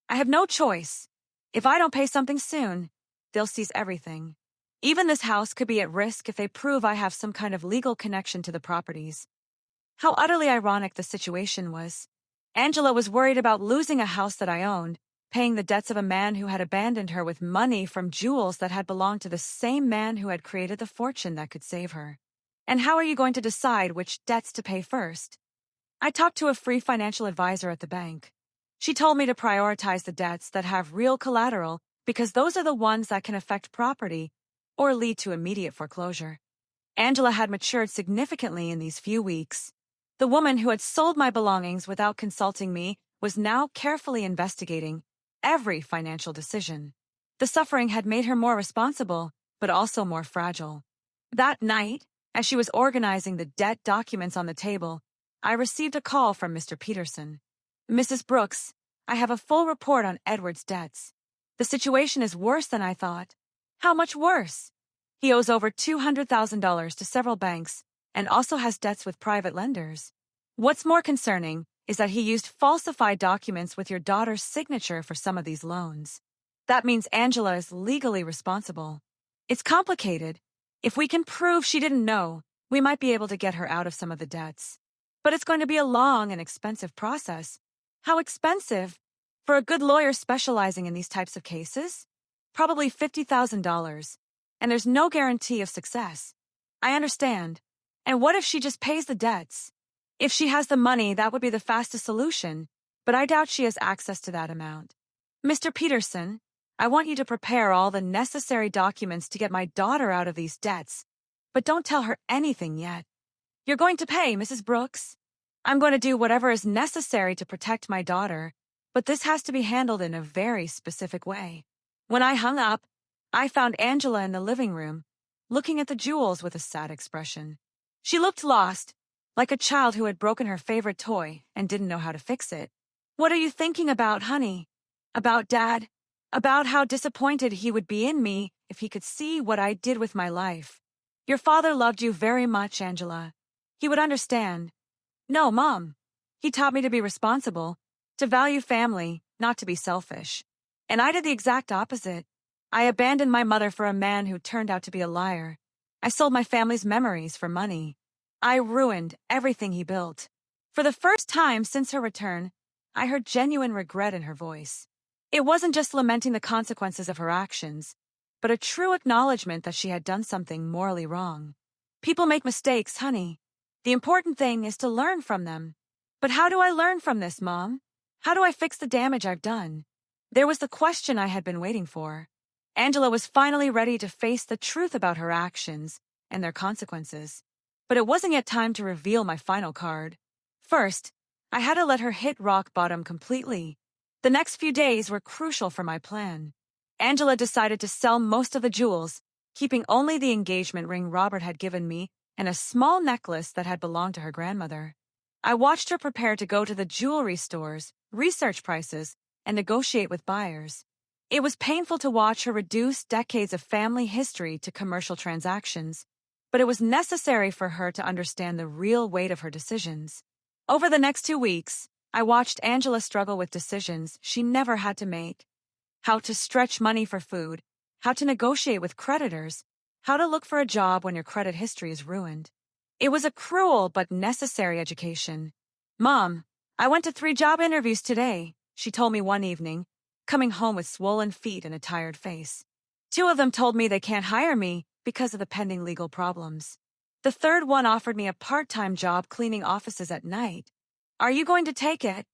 I have no choice. If I don't pay something soon, they'll seize everything. Even this house could be at risk if they prove I have some kind of legal connection to the properties." How utterly ironic the situation was. Angela was worried about losing a house that I owned, paying the debts of a man who had abandoned her with money from jewels that had belonged to the same man who had created the fortune that could save her. And how are you going to decide which debts to pay first? I talked to a free financial advisor at the bank. She told me to prioritize the debts that have real collateral because those are the ones that can affect property or lead to immediate foreclosure. Angela had matured significantly in these few weeks. The woman who had sold my belongings without consulting me was now carefully investigating every financial decision. The suffering had made her more responsible, but also more fragile. That night, as she was organizing the debt documents on the table, I received a call from Mr. Peterson. "Mrs. Brooks, I have a full report on Edward's debts. The situation is worse than I thought." "How much worse?" "He owes over $200,000 to several banks and also has debts with private lenders. What's more concerning is that he used falsified documents with your daughter's signature for some of these loans. That means Angela is legally responsible. It's complicated. If we can prove she didn't know, we might be able to get her out of some of the debts. But it's going to be a long and expensive process." "How expensive? For a good lawyer specializing in these types of cases?" "Probably $50,000. And there's no guarantee of success." "I understand. And what if she just pays the debts? If she has the money, that would be the fastest solution, but I doubt she has access to that amount. Mr. Peterson, I want you to prepare all the necessary documents to get my daughter out of these debts, but don't tell her anything yet. You're going to pay, Mrs. Brooks. I'm going to do whatever is necessary to protect my daughter, but this has to be handled in a very specific way." When I hung up, I found Angela in the living room, looking at the jewels with a sad expression. She looked lost, like a child who had broken her favorite toy and didn't know how to fix it. What are you thinking about, honey? About Dad? About how disappointed he would be in me if he could see what I did with my life. Your father loved you very much, Angela. He would understand. No, Mom. He taught me to be responsible, to value family, not to be selfish. And I did the exact opposite. I abandoned my mother for a man who turned out to be a liar. I sold my family's memories for money. I ruined everything he built. For the first time since her return, I heard genuine regret in her voice. It wasn't just lamenting the consequences of her actions, but a true acknowledgement that she had done something morally wrong. People make mistakes, honey. The important thing is to learn from them. But how do I learn from this, Mom? How do I fix the damage I've done? There was the question I had been waiting for. Angela was finally ready to face the truth about her actions and their consequences. But it wasn't yet time to reveal my final card. First, I had to let her hit rock bottom completely. The next few days were crucial for my plan. Angela decided to sell most of the jewels, keeping only the engagement ring Robert had given me and a small necklace that had belonged to her grandmother. I watched her prepare to go to the jewelry stores, research prices, and negotiate with buyers. It was painful to watch her reduce decades of family history to commercial transactions, but it was necessary for her to understand the real weight of her decisions. Over the next 2 weeks, I watched Angela struggle with decisions she never had to make. How to stretch money for food, how to negotiate with creditors, how to look for a job when your credit history is ruined. It was a cruel but necessary education. Mom, I went to 3 job interviews today, she told me one evening, coming home with swollen feet and a tired face. 2 of them told me they can't hire me because of the pending legal problems. The third one offered me a part-time job cleaning offices at night. Are you going to take it?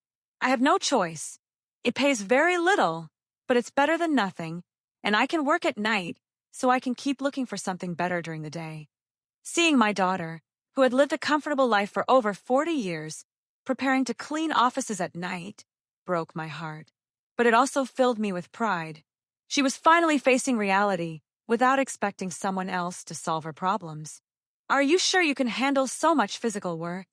I have no choice. It pays very little, but it's better than nothing, and I can work at night so I can keep looking for something better during the day. Seeing my daughter, who had lived a comfortable life for over 40 years, preparing to clean offices at night, broke my heart. But it also filled me with pride. She was finally facing reality without expecting someone else to solve her problems. Are you sure you can handle so much physical work?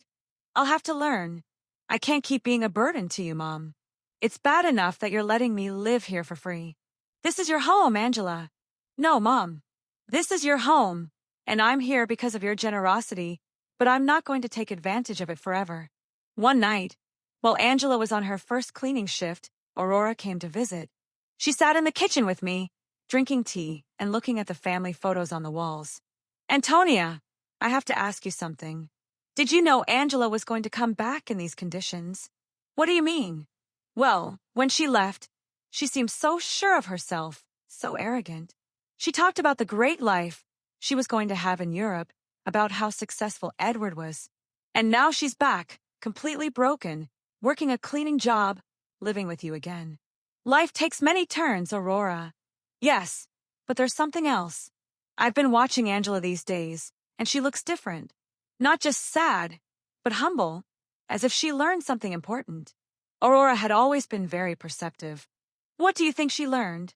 I'll have to learn. I can't keep being a burden to you, Mom. It's bad enough that you're letting me live here for free. This is your home, Angela. No, Mom. This is your home, and I'm here because of your generosity, but I'm not going to take advantage of it forever. One night, while Angela was on her first cleaning shift, Aurora came to visit. She sat in the kitchen with me, drinking tea and looking at the family photos on the walls. Antonia, I have to ask you something. Did you know Angela was going to come back in these conditions? What do you mean? Well, when she left, she seemed so sure of herself, so arrogant. She talked about the great life she was going to have in Europe, about how successful Edward was. And now she's back, completely broken, working a cleaning job, living with you again. Life takes many turns, Aurora. Yes, but there's something else. I've been watching Angela these days, and she looks different. Not just sad, but humble, as if she learned something important. Aurora had always been very perceptive. What do you think she learned?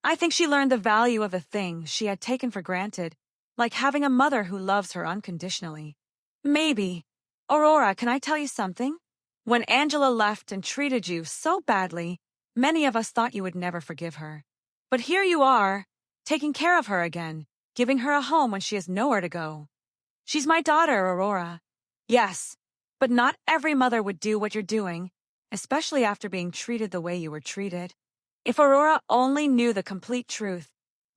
I think she learned the value of a thing she had taken for granted, like having a mother who loves her unconditionally. Maybe. Aurora, can I tell you something? When Angela left and treated you so badly, many of us thought you would never forgive her. But here you are, taking care of her again, giving her a home when she has nowhere to go. She's my daughter, Aurora. Yes, but not every mother would do what you're doing, especially after being treated the way you were treated. If Aurora only knew the complete truth,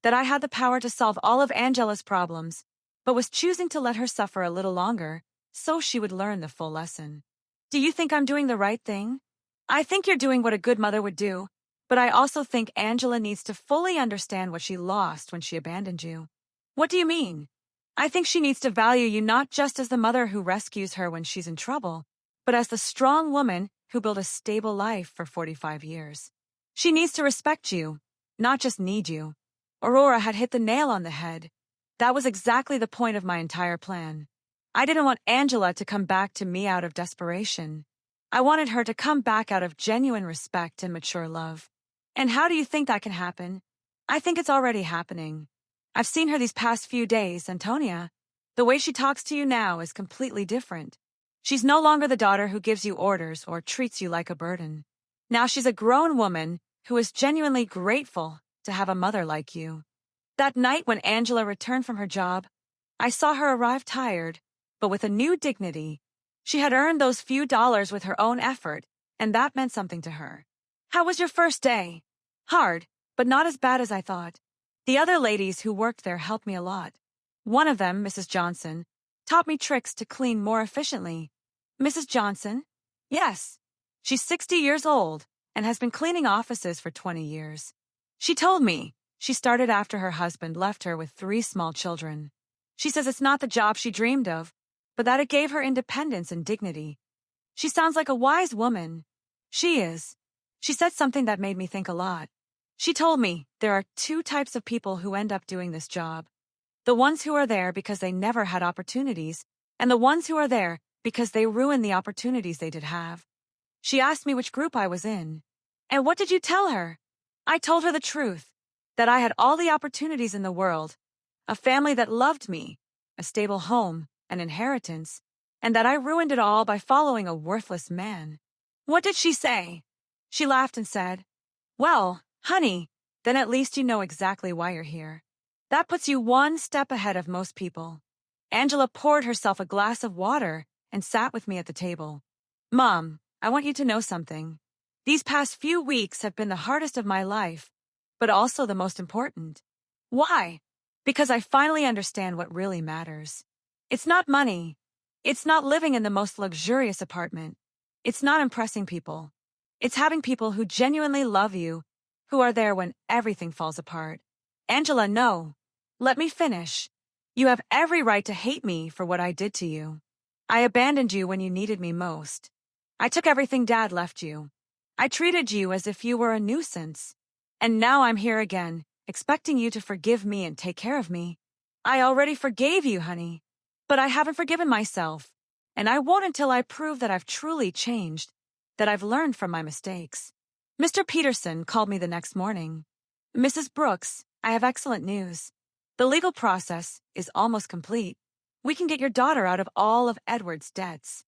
that I had the power to solve all of Angela's problems, but was choosing to let her suffer a little longer, so she would learn the full lesson. Do you think I'm doing the right thing? I think you're doing what a good mother would do, but I also think Angela needs to fully understand what she lost when she abandoned you. What do you mean? I think she needs to value you not just as the mother who rescues her when she's in trouble, but as the strong woman who built a stable life for 45 years. She needs to respect you, not just need you. Aurora had hit the nail on the head. That was exactly the point of my entire plan. I didn't want Angela to come back to me out of desperation. I wanted her to come back out of genuine respect and mature love. And how do you think that can happen? I think it's already happening. I've seen her these past few days, Antonia. The way she talks to you now is completely different. She's no longer the daughter who gives you orders or treats you like a burden. Now she's a grown woman who is genuinely grateful to have a mother like you. That night when Angela returned from her job, I saw her arrive tired, but with a new dignity. She had earned those few dollars with her own effort, and that meant something to her. How was your first day? Hard, but not as bad as I thought. The other ladies who worked there helped me a lot. One of them, Mrs. Johnson, taught me tricks to clean more efficiently. Mrs. Johnson? Yes. She's 60 years old and has been cleaning offices for 20 years. She told me she started after her husband left her with 3 small children. She says it's not the job she dreamed of, but that it gave her independence and dignity. She sounds like a wise woman. She is. She said something that made me think a lot. She told me there are 2 types of people who end up doing this job. The ones who are there because they never had opportunities, and the ones who are there because they ruined the opportunities they did have. She asked me which group I was in. And what did you tell her? I told her the truth, that I had all the opportunities in the world, a family that loved me, a stable home, an inheritance, and that I ruined it all by following a worthless man. What did she say? She laughed and said, "Well, honey, then at least you know exactly why you're here. That puts you 1 step ahead of most people." Angela poured herself a glass of water and sat with me at the table. "Mom, I want you to know something. These past few weeks have been the hardest of my life, but also the most important. Why? Because I finally understand what really matters. It's not money. It's not living in the most luxurious apartment. It's not impressing people. It's having people who genuinely love you, who are there when everything falls apart." Angela, no. Let me finish. You have every right to hate me for what I did to you. I abandoned you when you needed me most. I took everything Dad left you. I treated you as if you were a nuisance. And now I'm here again, expecting you to forgive me and take care of me. I already forgave you, honey. But I haven't forgiven myself. And I won't until I prove that I've truly changed, that I've learned from my mistakes. Mr. Peterson called me the next morning. "Mrs. Brooks, I have excellent news. The legal process is almost complete. We can get your daughter out of all of Edward's debts."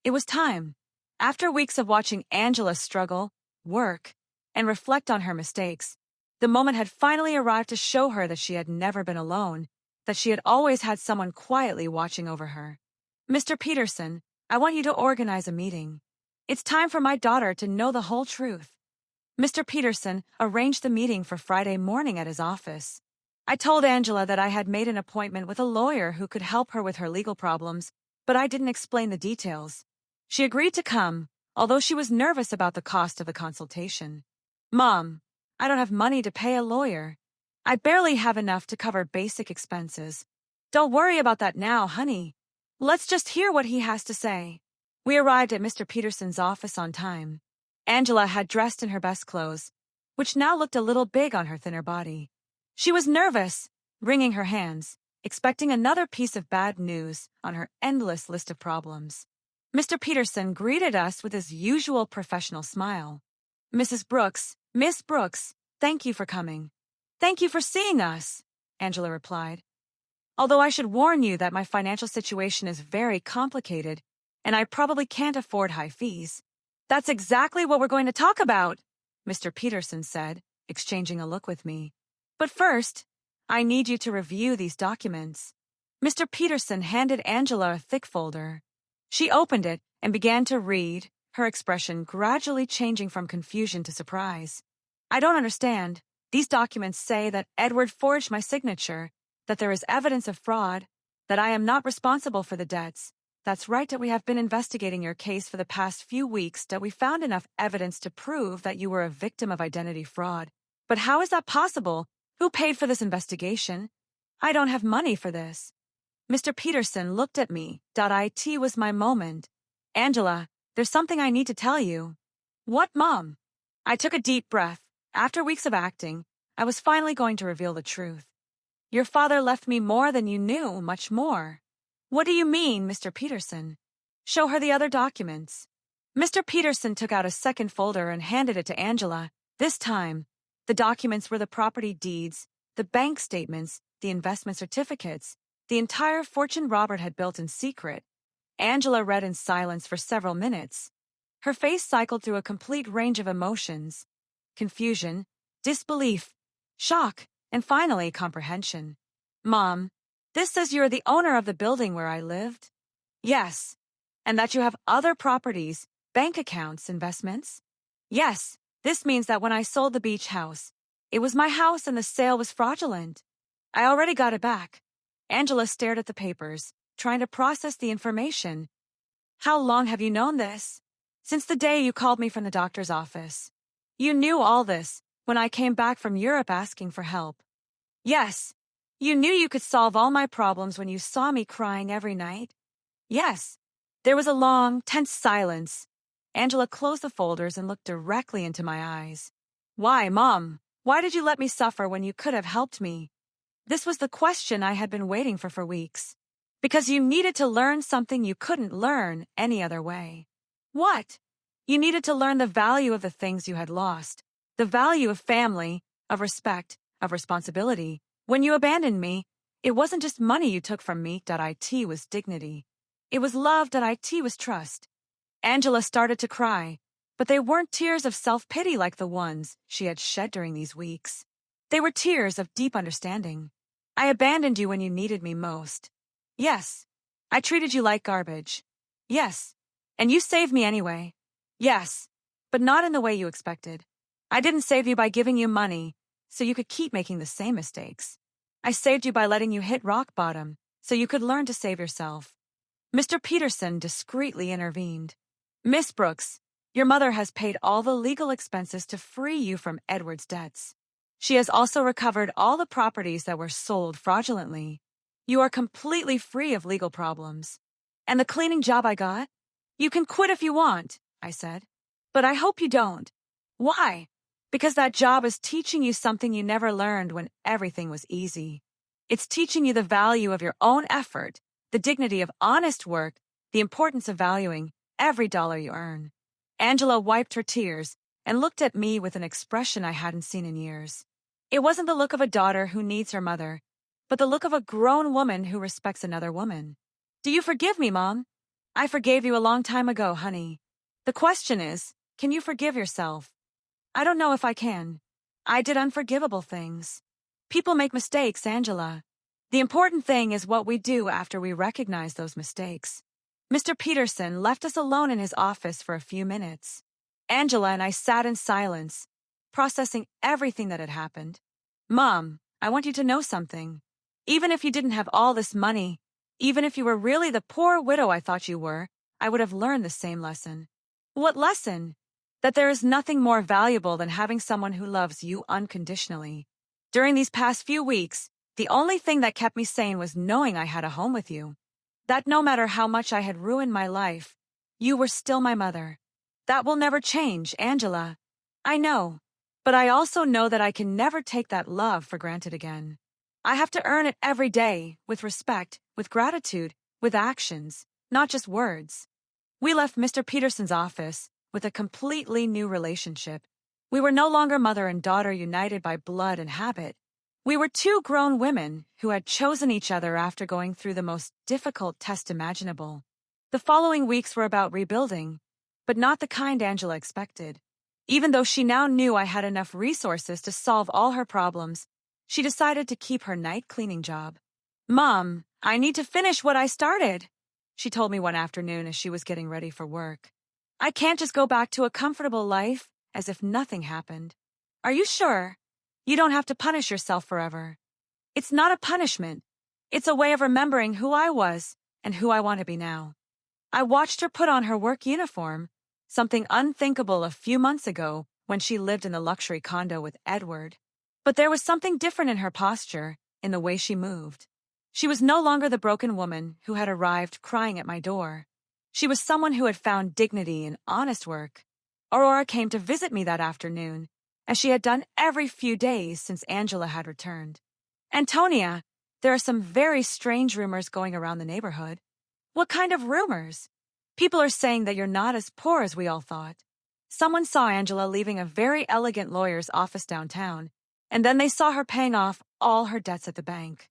It was time. After weeks of watching Angela struggle, work, and reflect on her mistakes, the moment had finally arrived to show her that she had never been alone, that she had always had someone quietly watching over her. "Mr. Peterson, I want you to organize a meeting. It's time for my daughter to know the whole truth." Mr. Peterson arranged the meeting for Friday morning at his office. I told Angela that I had made an appointment with a lawyer who could help her with her legal problems, but I didn't explain the details. She agreed to come, although she was nervous about the cost of the consultation. "Mom, I don't have money to pay a lawyer. I barely have enough to cover basic expenses. Don't worry about that now, honey. Let's just hear what he has to say." We arrived at Mr. Peterson's office on time. Angela had dressed in her best clothes, which now looked a little big on her thinner body. She was nervous, wringing her hands, expecting another piece of bad news on her endless list of problems. Mr. Peterson greeted us with his usual professional smile. "Mrs. Brooks, Miss Brooks, thank you for coming." "Thank you for seeing us," Angela replied. "Although I should warn you that my financial situation is very complicated, and I probably can't afford high fees." "That's exactly what we're going to talk about," Mr. Peterson said, exchanging a look with me. "But first, I need you to review these documents." Mr. Peterson handed Angela a thick folder. She opened it and began to read, her expression gradually changing from confusion to surprise. "I don't understand. These documents say that Edward forged my signature, that there is evidence of fraud, that I am not responsible for the debts. That's right, that we have been investigating your case for the past few weeks, that we found enough evidence to prove that you were a victim of identity fraud. But how is that possible? Who paid for this investigation? I don't have money for this." Mr. Peterson looked at me. It was my moment. "Angela, there's something I need to tell you." "What, Mom?" I took a deep breath. After weeks of acting, I was finally going to reveal the truth. "Your father left me more than you knew, much more." "What do you mean, Mr. Peterson?" "Show her the other documents." Mr. Peterson took out a second folder and handed it to Angela. This time, the documents were the property deeds, the bank statements, the investment certificates, the entire fortune Robert had built in secret. Angela read in silence for several minutes. Her face cycled through a complete range of emotions: confusion, disbelief, shock, and finally comprehension. Mom, this says you're the owner of the building where I lived? Yes. And that you have other properties, bank accounts, investments? Yes. This means that when I sold the beach house, it was my house and the sale was fraudulent. I already got it back. Angela stared at the papers, trying to process the information. How long have you known this? Since the day you called me from the doctor's office. You knew all this when I came back from Europe asking for help. Yes. You knew you could solve all my problems when you saw me crying every night. Yes. There was a long, tense silence. Angela closed the folders and looked directly into my eyes. Why, Mom? Why did you let me suffer when you could have helped me? This was the question I had been waiting for weeks. Because you needed to learn something you couldn't learn any other way. What? You needed to learn the value of the things you had lost. The value of family, of respect, of responsibility. When you abandoned me, it wasn't just money you took from me. It was dignity. It was love. It was trust. Angela started to cry, but they weren't tears of self-pity like the ones she had shed during these weeks. They were tears of deep understanding. I abandoned you when you needed me most. Yes. I treated you like garbage. Yes. And you saved me anyway. Yes. But not in the way you expected. I didn't save you by giving you money so you could keep making the same mistakes. I saved you by letting you hit rock bottom so you could learn to save yourself. Mr. Peterson discreetly intervened. Miss Brooks, your mother has paid all the legal expenses to free you from Edward's debts. She has also recovered all the properties that were sold fraudulently. You are completely free of legal problems. And the cleaning job I got? You can quit if you want, I said. But I hope you don't. Why? Because that job is teaching you something you never learned when everything was easy. It's teaching you the value of your own effort, the dignity of honest work, the importance of valuing every dollar you earn. Angela wiped her tears and looked at me with an expression I hadn't seen in years. It wasn't the look of a daughter who needs her mother, but the look of a grown woman who respects another woman. Do you forgive me, Mom? I forgave you a long time ago, honey. The question is, can you forgive yourself? I don't know if I can. I did unforgivable things. People make mistakes, Angela. The important thing is what we do after we recognize those mistakes. Mr. Peterson left us alone in his office for a few minutes. Angela and I sat in silence, processing everything that had happened. Mom, I want you to know something. Even if you didn't have all this money, even if you were really the poor widow I thought you were, I would have learned the same lesson. What lesson? That there is nothing more valuable than having someone who loves you unconditionally. During these past few weeks, the only thing that kept me sane was knowing I had a home with you. That no matter how much I had ruined my life, you were still my mother. That will never change, Angela. I know. But I also know that I can never take that love for granted again. I have to earn it every day, with respect, with gratitude, with actions, not just words. We left Mr. Peterson's office with a completely new relationship. We were no longer mother and daughter united by blood and habit. We were two grown women who had chosen each other after going through the most difficult test imaginable. The following weeks were about rebuilding, but not the kind Angela expected. Even though she now knew I had enough resources to solve all her problems, she decided to keep her night cleaning job. Mom, I need to finish what I started, she told me one afternoon as she was getting ready for work. I can't just go back to a comfortable life as if nothing happened. Are you sure? You don't have to punish yourself forever. It's not a punishment. It's a way of remembering who I was and who I want to be now. I watched her put on her work uniform, something unthinkable a few months ago when she lived in the luxury condo with Edward. But there was something different in her posture, in the way she moved. She was no longer the broken woman who had arrived crying at my door. She was someone who had found dignity in honest work. Aurora came to visit me that afternoon, as she had done every few days since Angela had returned. Antonia, there are some very strange rumors going around the neighborhood. What kind of rumors? People are saying that you're not as poor as we all thought. Someone saw Angela leaving a very elegant lawyer's office downtown, and then they saw her paying off all her debts at the bank.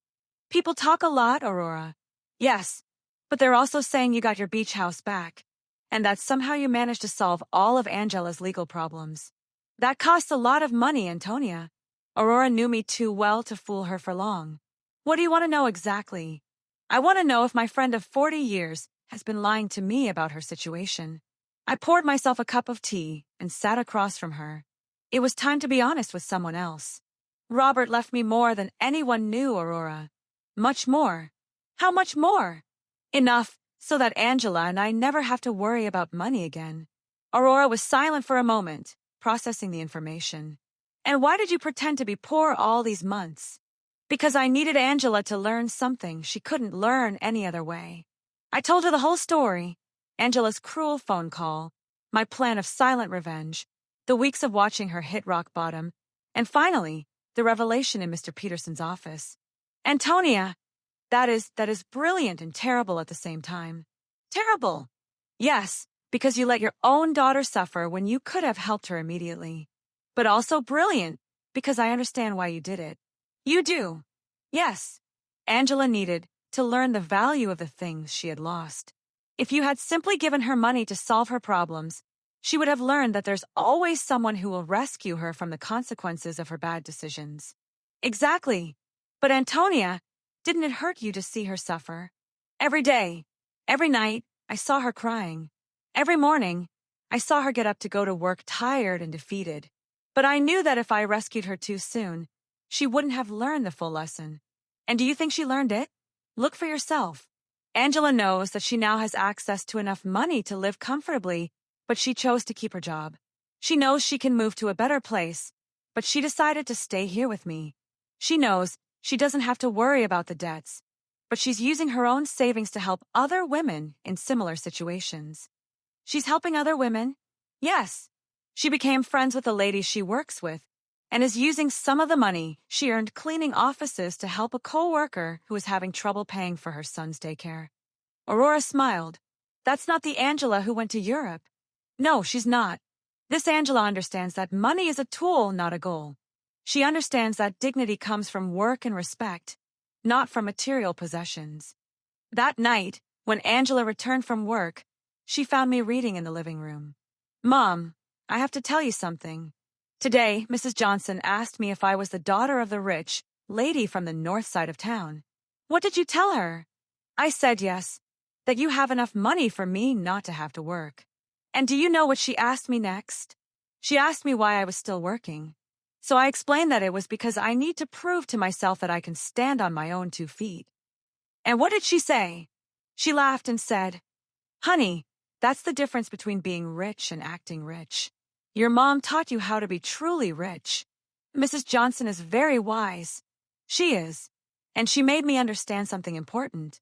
People talk a lot, Aurora. Yes, But they're also saying you got your beach house back, and that somehow you managed to solve all of Angela's legal problems. That costs a lot of money, Antonia. Aurora knew me too well to fool her for long. What do you want to know exactly? I want to know if my friend of 40 years has been lying to me about her situation. I poured myself a cup of tea and sat across from her. It was time to be honest with someone else. Robert left me more than anyone knew, Aurora. Much more. How much more? Enough so that Angela and I never have to worry about money again. Aurora was silent for a moment, processing the information. And why did you pretend to be poor all these months? Because I needed Angela to learn something she couldn't learn any other way. I told her the whole story. Angela's cruel phone call, my plan of silent revenge, the weeks of watching her hit rock bottom, and finally, the revelation in Mr. Peterson's office. Antonia, that is brilliant and terrible at the same time. Terrible. Yes, because you let your own daughter suffer when you could have helped her immediately. But also brilliant, because I understand why you did it. You do. Yes. Angela needed to learn the value of the things she had lost. If you had simply given her money to solve her problems, she would have learned that there's always someone who will rescue her from the consequences of her bad decisions. Exactly. But Antonia, didn't it hurt you to see her suffer? Every day, every night, I saw her crying. Every morning, I saw her get up to go to work tired and defeated. But I knew that if I rescued her too soon, she wouldn't have learned the full lesson. And do you think she learned it? Look for yourself. Angela knows that she now has access to enough money to live comfortably, but she chose to keep her job. She knows she can move to a better place, but she decided to stay here with me. She knows she doesn't have to worry about the debts, but she's using her own savings to help other women in similar situations. She's helping other women? Yes. She became friends with the ladies she works with and is using some of the money she earned cleaning offices to help a co-worker who is having trouble paying for her son's daycare. Aurora smiled. That's not the Angela who went to Europe. No, she's not. This Angela understands that money is a tool, not a goal. She understands that dignity comes from work and respect, not from material possessions. That night, when Angela returned from work, she found me reading in the living room. Mom, I have to tell you something. Today, Mrs. Johnson asked me if I was the daughter of the rich lady from the north side of town. What did you tell her? I said yes, that you have enough money for me not to have to work. And do you know what she asked me next? She asked me why I was still working. So I explained that it was because I need to prove to myself that I can stand on my own 2 feet. And what did she say? She laughed and said, Honey, that's the difference between being rich and acting rich. Your mom taught you how to be truly rich. Mrs. Johnson is very wise. She is. And she made me understand something important.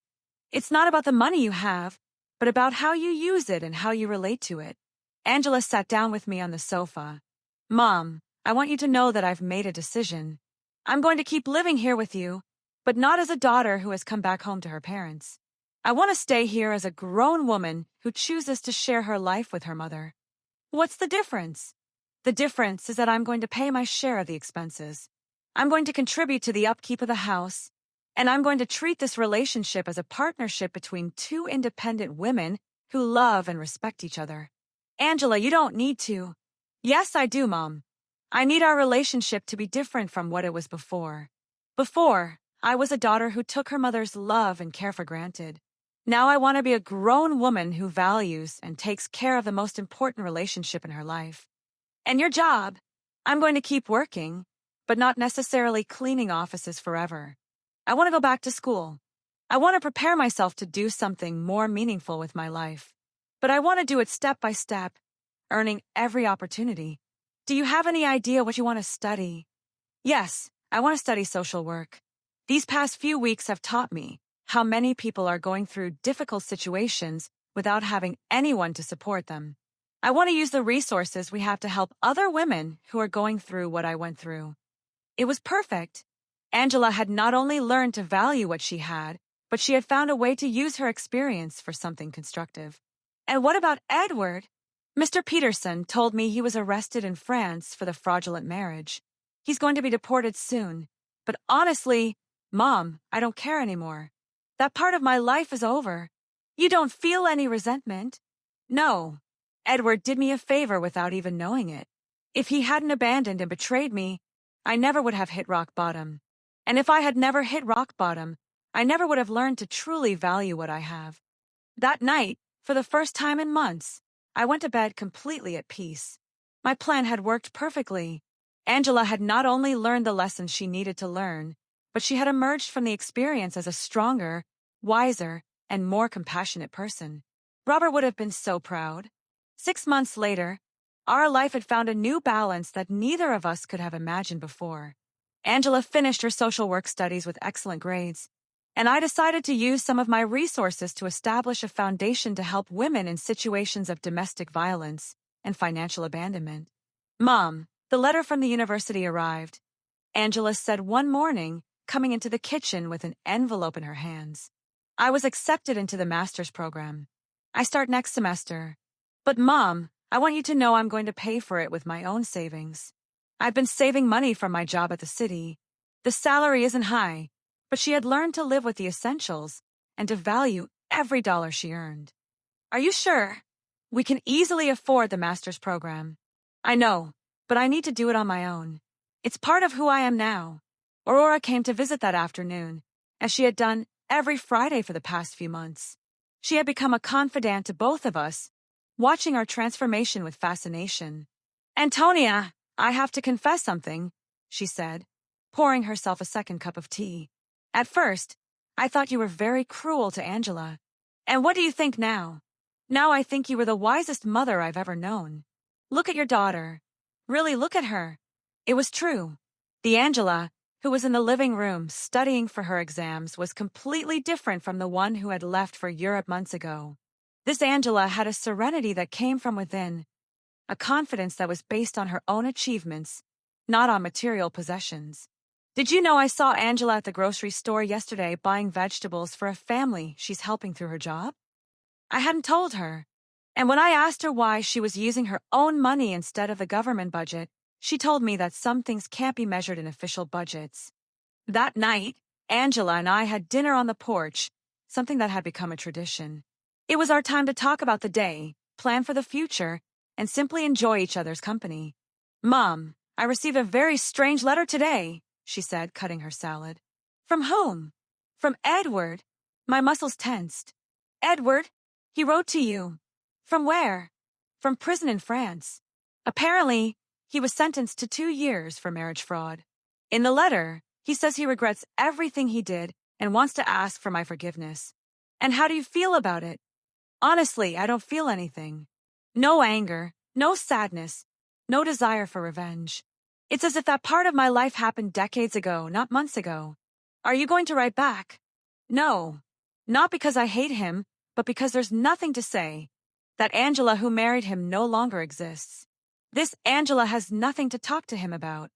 It's not about the money you have, but about how you use it and how you relate to it. Angela sat down with me on the sofa. Mom, I want you to know that I've made a decision. I'm going to keep living here with you, but not as a daughter who has come back home to her parents. I want to stay here as a grown woman who chooses to share her life with her mother. What's the difference? The difference is that I'm going to pay my share of the expenses. I'm going to contribute to the upkeep of the house, and I'm going to treat this relationship as a partnership between 2 independent women who love and respect each other. Angela, you don't need to. Yes, I do, Mom. I need our relationship to be different from what it was before. Before, I was a daughter who took her mother's love and care for granted. Now I want to be a grown woman who values and takes care of the most important relationship in her life. And your job? I'm going to keep working, but not necessarily cleaning offices forever. I want to go back to school. I want to prepare myself to do something more meaningful with my life. But I want to do it step by step, earning every opportunity. Do you have any idea what you want to study? Yes, I want to study social work. These past few weeks have taught me how many people are going through difficult situations without having anyone to support them. I want to use the resources we have to help other women who are going through what I went through. It was perfect. Angela had not only learned to value what she had, but she had found a way to use her experience for something constructive. And what about Edward? Mr. Peterson told me he was arrested in France for the fraudulent marriage. He's going to be deported soon. But honestly, Mom, I don't care anymore. That part of my life is over. You don't feel any resentment? No. Edward did me a favor without even knowing it. If he hadn't abandoned and betrayed me, I never would have hit rock bottom. And if I had never hit rock bottom, I never would have learned to truly value what I have. That night, for the first time in months, I went to bed completely at peace. My plan had worked perfectly. Angela had not only learned the lessons she needed to learn, but she had emerged from the experience as a stronger, wiser, and more compassionate person. Robert would have been so proud. 6 months later, our life had found a new balance that neither of us could have imagined before. Angela finished her social work studies with excellent grades, and I decided to use some of my resources to establish a foundation to help women in situations of domestic violence and financial abandonment. Mom, the letter from the university arrived, Angela said one morning, coming into the kitchen with an envelope in her hands. I was accepted into the master's program. I start next semester. But Mom, I want you to know I'm going to pay for it with my own savings. I've been saving money from my job at the city. The salary isn't high, but she had learned to live with the essentials and to value every dollar she earned. Are you sure? We can easily afford the master's program. I know, but I need to do it on my own. It's part of who I am now. Aurora came to visit that afternoon, as she had done every Friday for the past few months. She had become a confidant to both of us, watching our transformation with fascination. Antonia, I have to confess something, she said, pouring herself a second cup of tea. At first, I thought you were very cruel to Angela. And what do you think now? Now I think you were the wisest mother I've ever known. Look at your daughter. Really look at her. It was true. The Angela, who was in the living room studying for her exams, was completely different from the one who had left for Europe months ago. This Angela had a serenity that came from within, a confidence that was based on her own achievements, not on material possessions. Did you know I saw Angela at the grocery store yesterday buying vegetables for a family she's helping through her job? I hadn't told her. And when I asked her why she was using her own money instead of the government budget, she told me that some things can't be measured in official budgets. That night, Angela and I had dinner on the porch, something that had become a tradition. It was our time to talk about the day, plan for the future, and simply enjoy each other's company. Mom, I received a very strange letter today, she said, cutting her salad. From whom? From Edward. My muscles tensed. Edward? He wrote to you. From where? From prison in France. Apparently, he was sentenced to 2 years for marriage fraud. In the letter, he says he regrets everything he did and wants to ask for my forgiveness. And how do you feel about it? Honestly, I don't feel anything. No anger, no sadness, no desire for revenge. It's as if that part of my life happened decades ago, not months ago. Are you going to write back? No. Not because I hate him, but because there's nothing to say. That Angela who married him no longer exists. This Angela has nothing to talk to him about.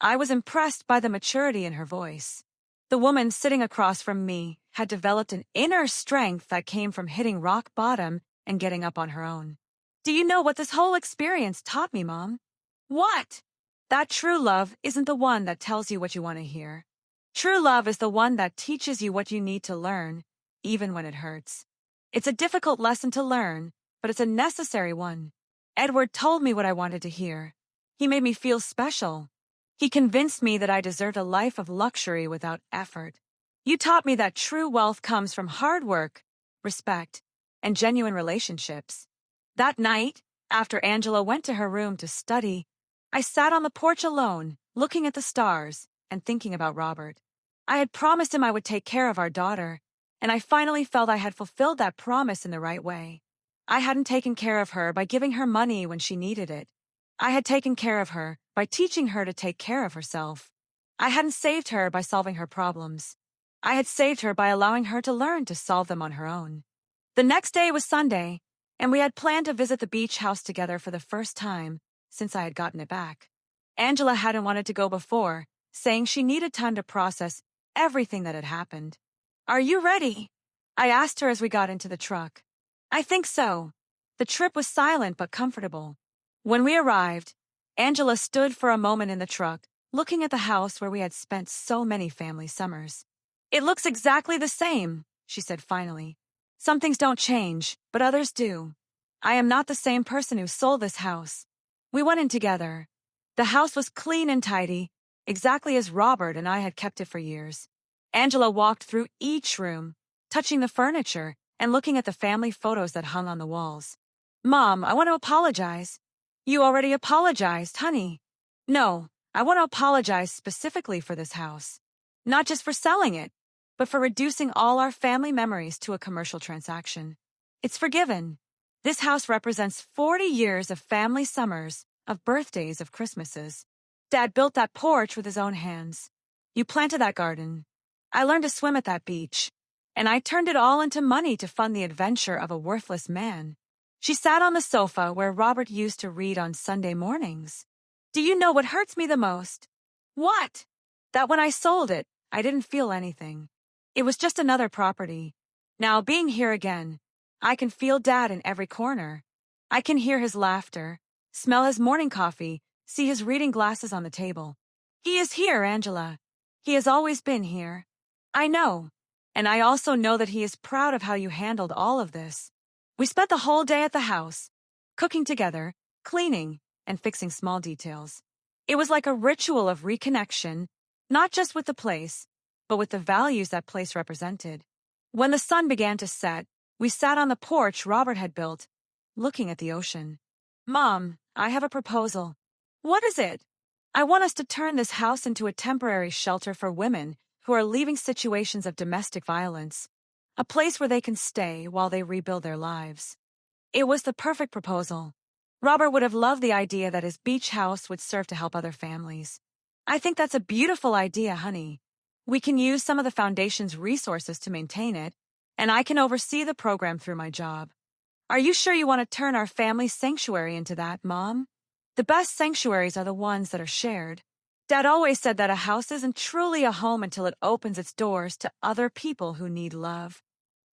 I was impressed by the maturity in her voice. The woman sitting across from me had developed an inner strength that came from hitting rock bottom and getting up on her own. Do you know what this whole experience taught me, Mom? What? That true love isn't the one that tells you what you want to hear. True love is the one that teaches you what you need to learn, even when it hurts. It's a difficult lesson to learn, but it's a necessary one. Edward told me what I wanted to hear. He made me feel special. He convinced me that I deserved a life of luxury without effort. You taught me that true wealth comes from hard work, respect, and genuine relationships. That night, after Angela went to her room to study, I sat on the porch alone, looking at the stars and thinking about Robert. I had promised him I would take care of our daughter, and I finally felt I had fulfilled that promise in the right way. I hadn't taken care of her by giving her money when she needed it. I had taken care of her by teaching her to take care of herself. I hadn't saved her by solving her problems. I had saved her by allowing her to learn to solve them on her own. The next day was Sunday, and we had planned to visit the beach house together for the first time since I had gotten it back. Angela hadn't wanted to go before, saying she needed time to process everything that had happened. Are you ready? I asked her as we got into the truck. I think so. The trip was silent but comfortable. When we arrived, Angela stood for a moment in the truck, looking at the house where we had spent so many family summers. It looks exactly the same, she said finally. Some things don't change, but others do. I am not the same person who sold this house. We went in together. The house was clean and tidy, exactly as Robert and I had kept it for years. Angela walked through each room, touching the furniture and looking at the family photos that hung on the walls. Mom, I want to apologize. You already apologized, honey. No, I want to apologize specifically for this house. Not just for selling it, but for reducing all our family memories to a commercial transaction. It's forgiven. This house represents 40 years of family summers, of birthdays, of Christmases. Dad built that porch with his own hands. You planted that garden. I learned to swim at that beach. And I turned it all into money to fund the adventure of a worthless man. She sat on the sofa where Robert used to read on Sunday mornings. Do you know what hurts me the most? What? That when I sold it, I didn't feel anything. It was just another property. Now, being here again, I can feel Dad in every corner. I can hear his laughter, smell his morning coffee, see his reading glasses on the table. He is here, Angela. He has always been here. I know. And I also know that he is proud of how you handled all of this. We spent the whole day at the house, cooking together, cleaning, and fixing small details. It was like a ritual of reconnection, not just with the place, but with the values that place represented. When the sun began to set, we sat on the porch Robert had built, looking at the ocean. Mom, I have a proposal. What is it? I want us to turn this house into a temporary shelter for women who are leaving situations of domestic violence, a place where they can stay while they rebuild their lives. It was the perfect proposal. Robert would have loved the idea that his beach house would serve to help other families. I think that's a beautiful idea, honey. We can use some of the foundation's resources to maintain it, and I can oversee the program through my job. Are you sure you want to turn our family sanctuary into that, Mom? The best sanctuaries are the ones that are shared. Dad always said that a house isn't truly a home until it opens its doors to other people who need love.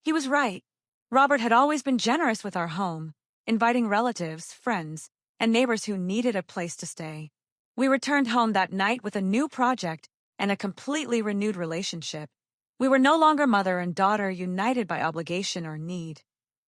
He was right. Robert had always been generous with our home, inviting relatives, friends, and neighbors who needed a place to stay. We returned home that night with a new project and a completely renewed relationship. We were no longer mother and daughter united by obligation or need.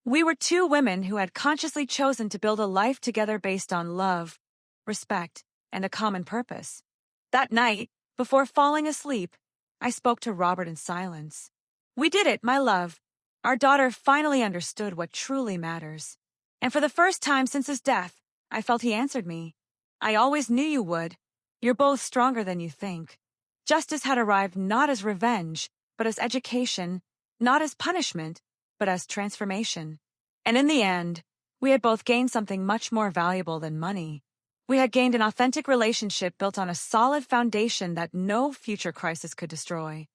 We were two women who had consciously chosen to build a life together based on love, respect, and a common purpose. That night, before falling asleep, I spoke to Robert in silence. We did it, my love. Our daughter finally understood what truly matters. And for the first time since his death, I felt he answered me. I always knew you would. You're both stronger than you think. Justice had arrived not as revenge, but as education, not as punishment, but as transformation. And in the end, we had both gained something much more valuable than money. We had gained an authentic relationship built on a solid foundation that no future crisis could destroy.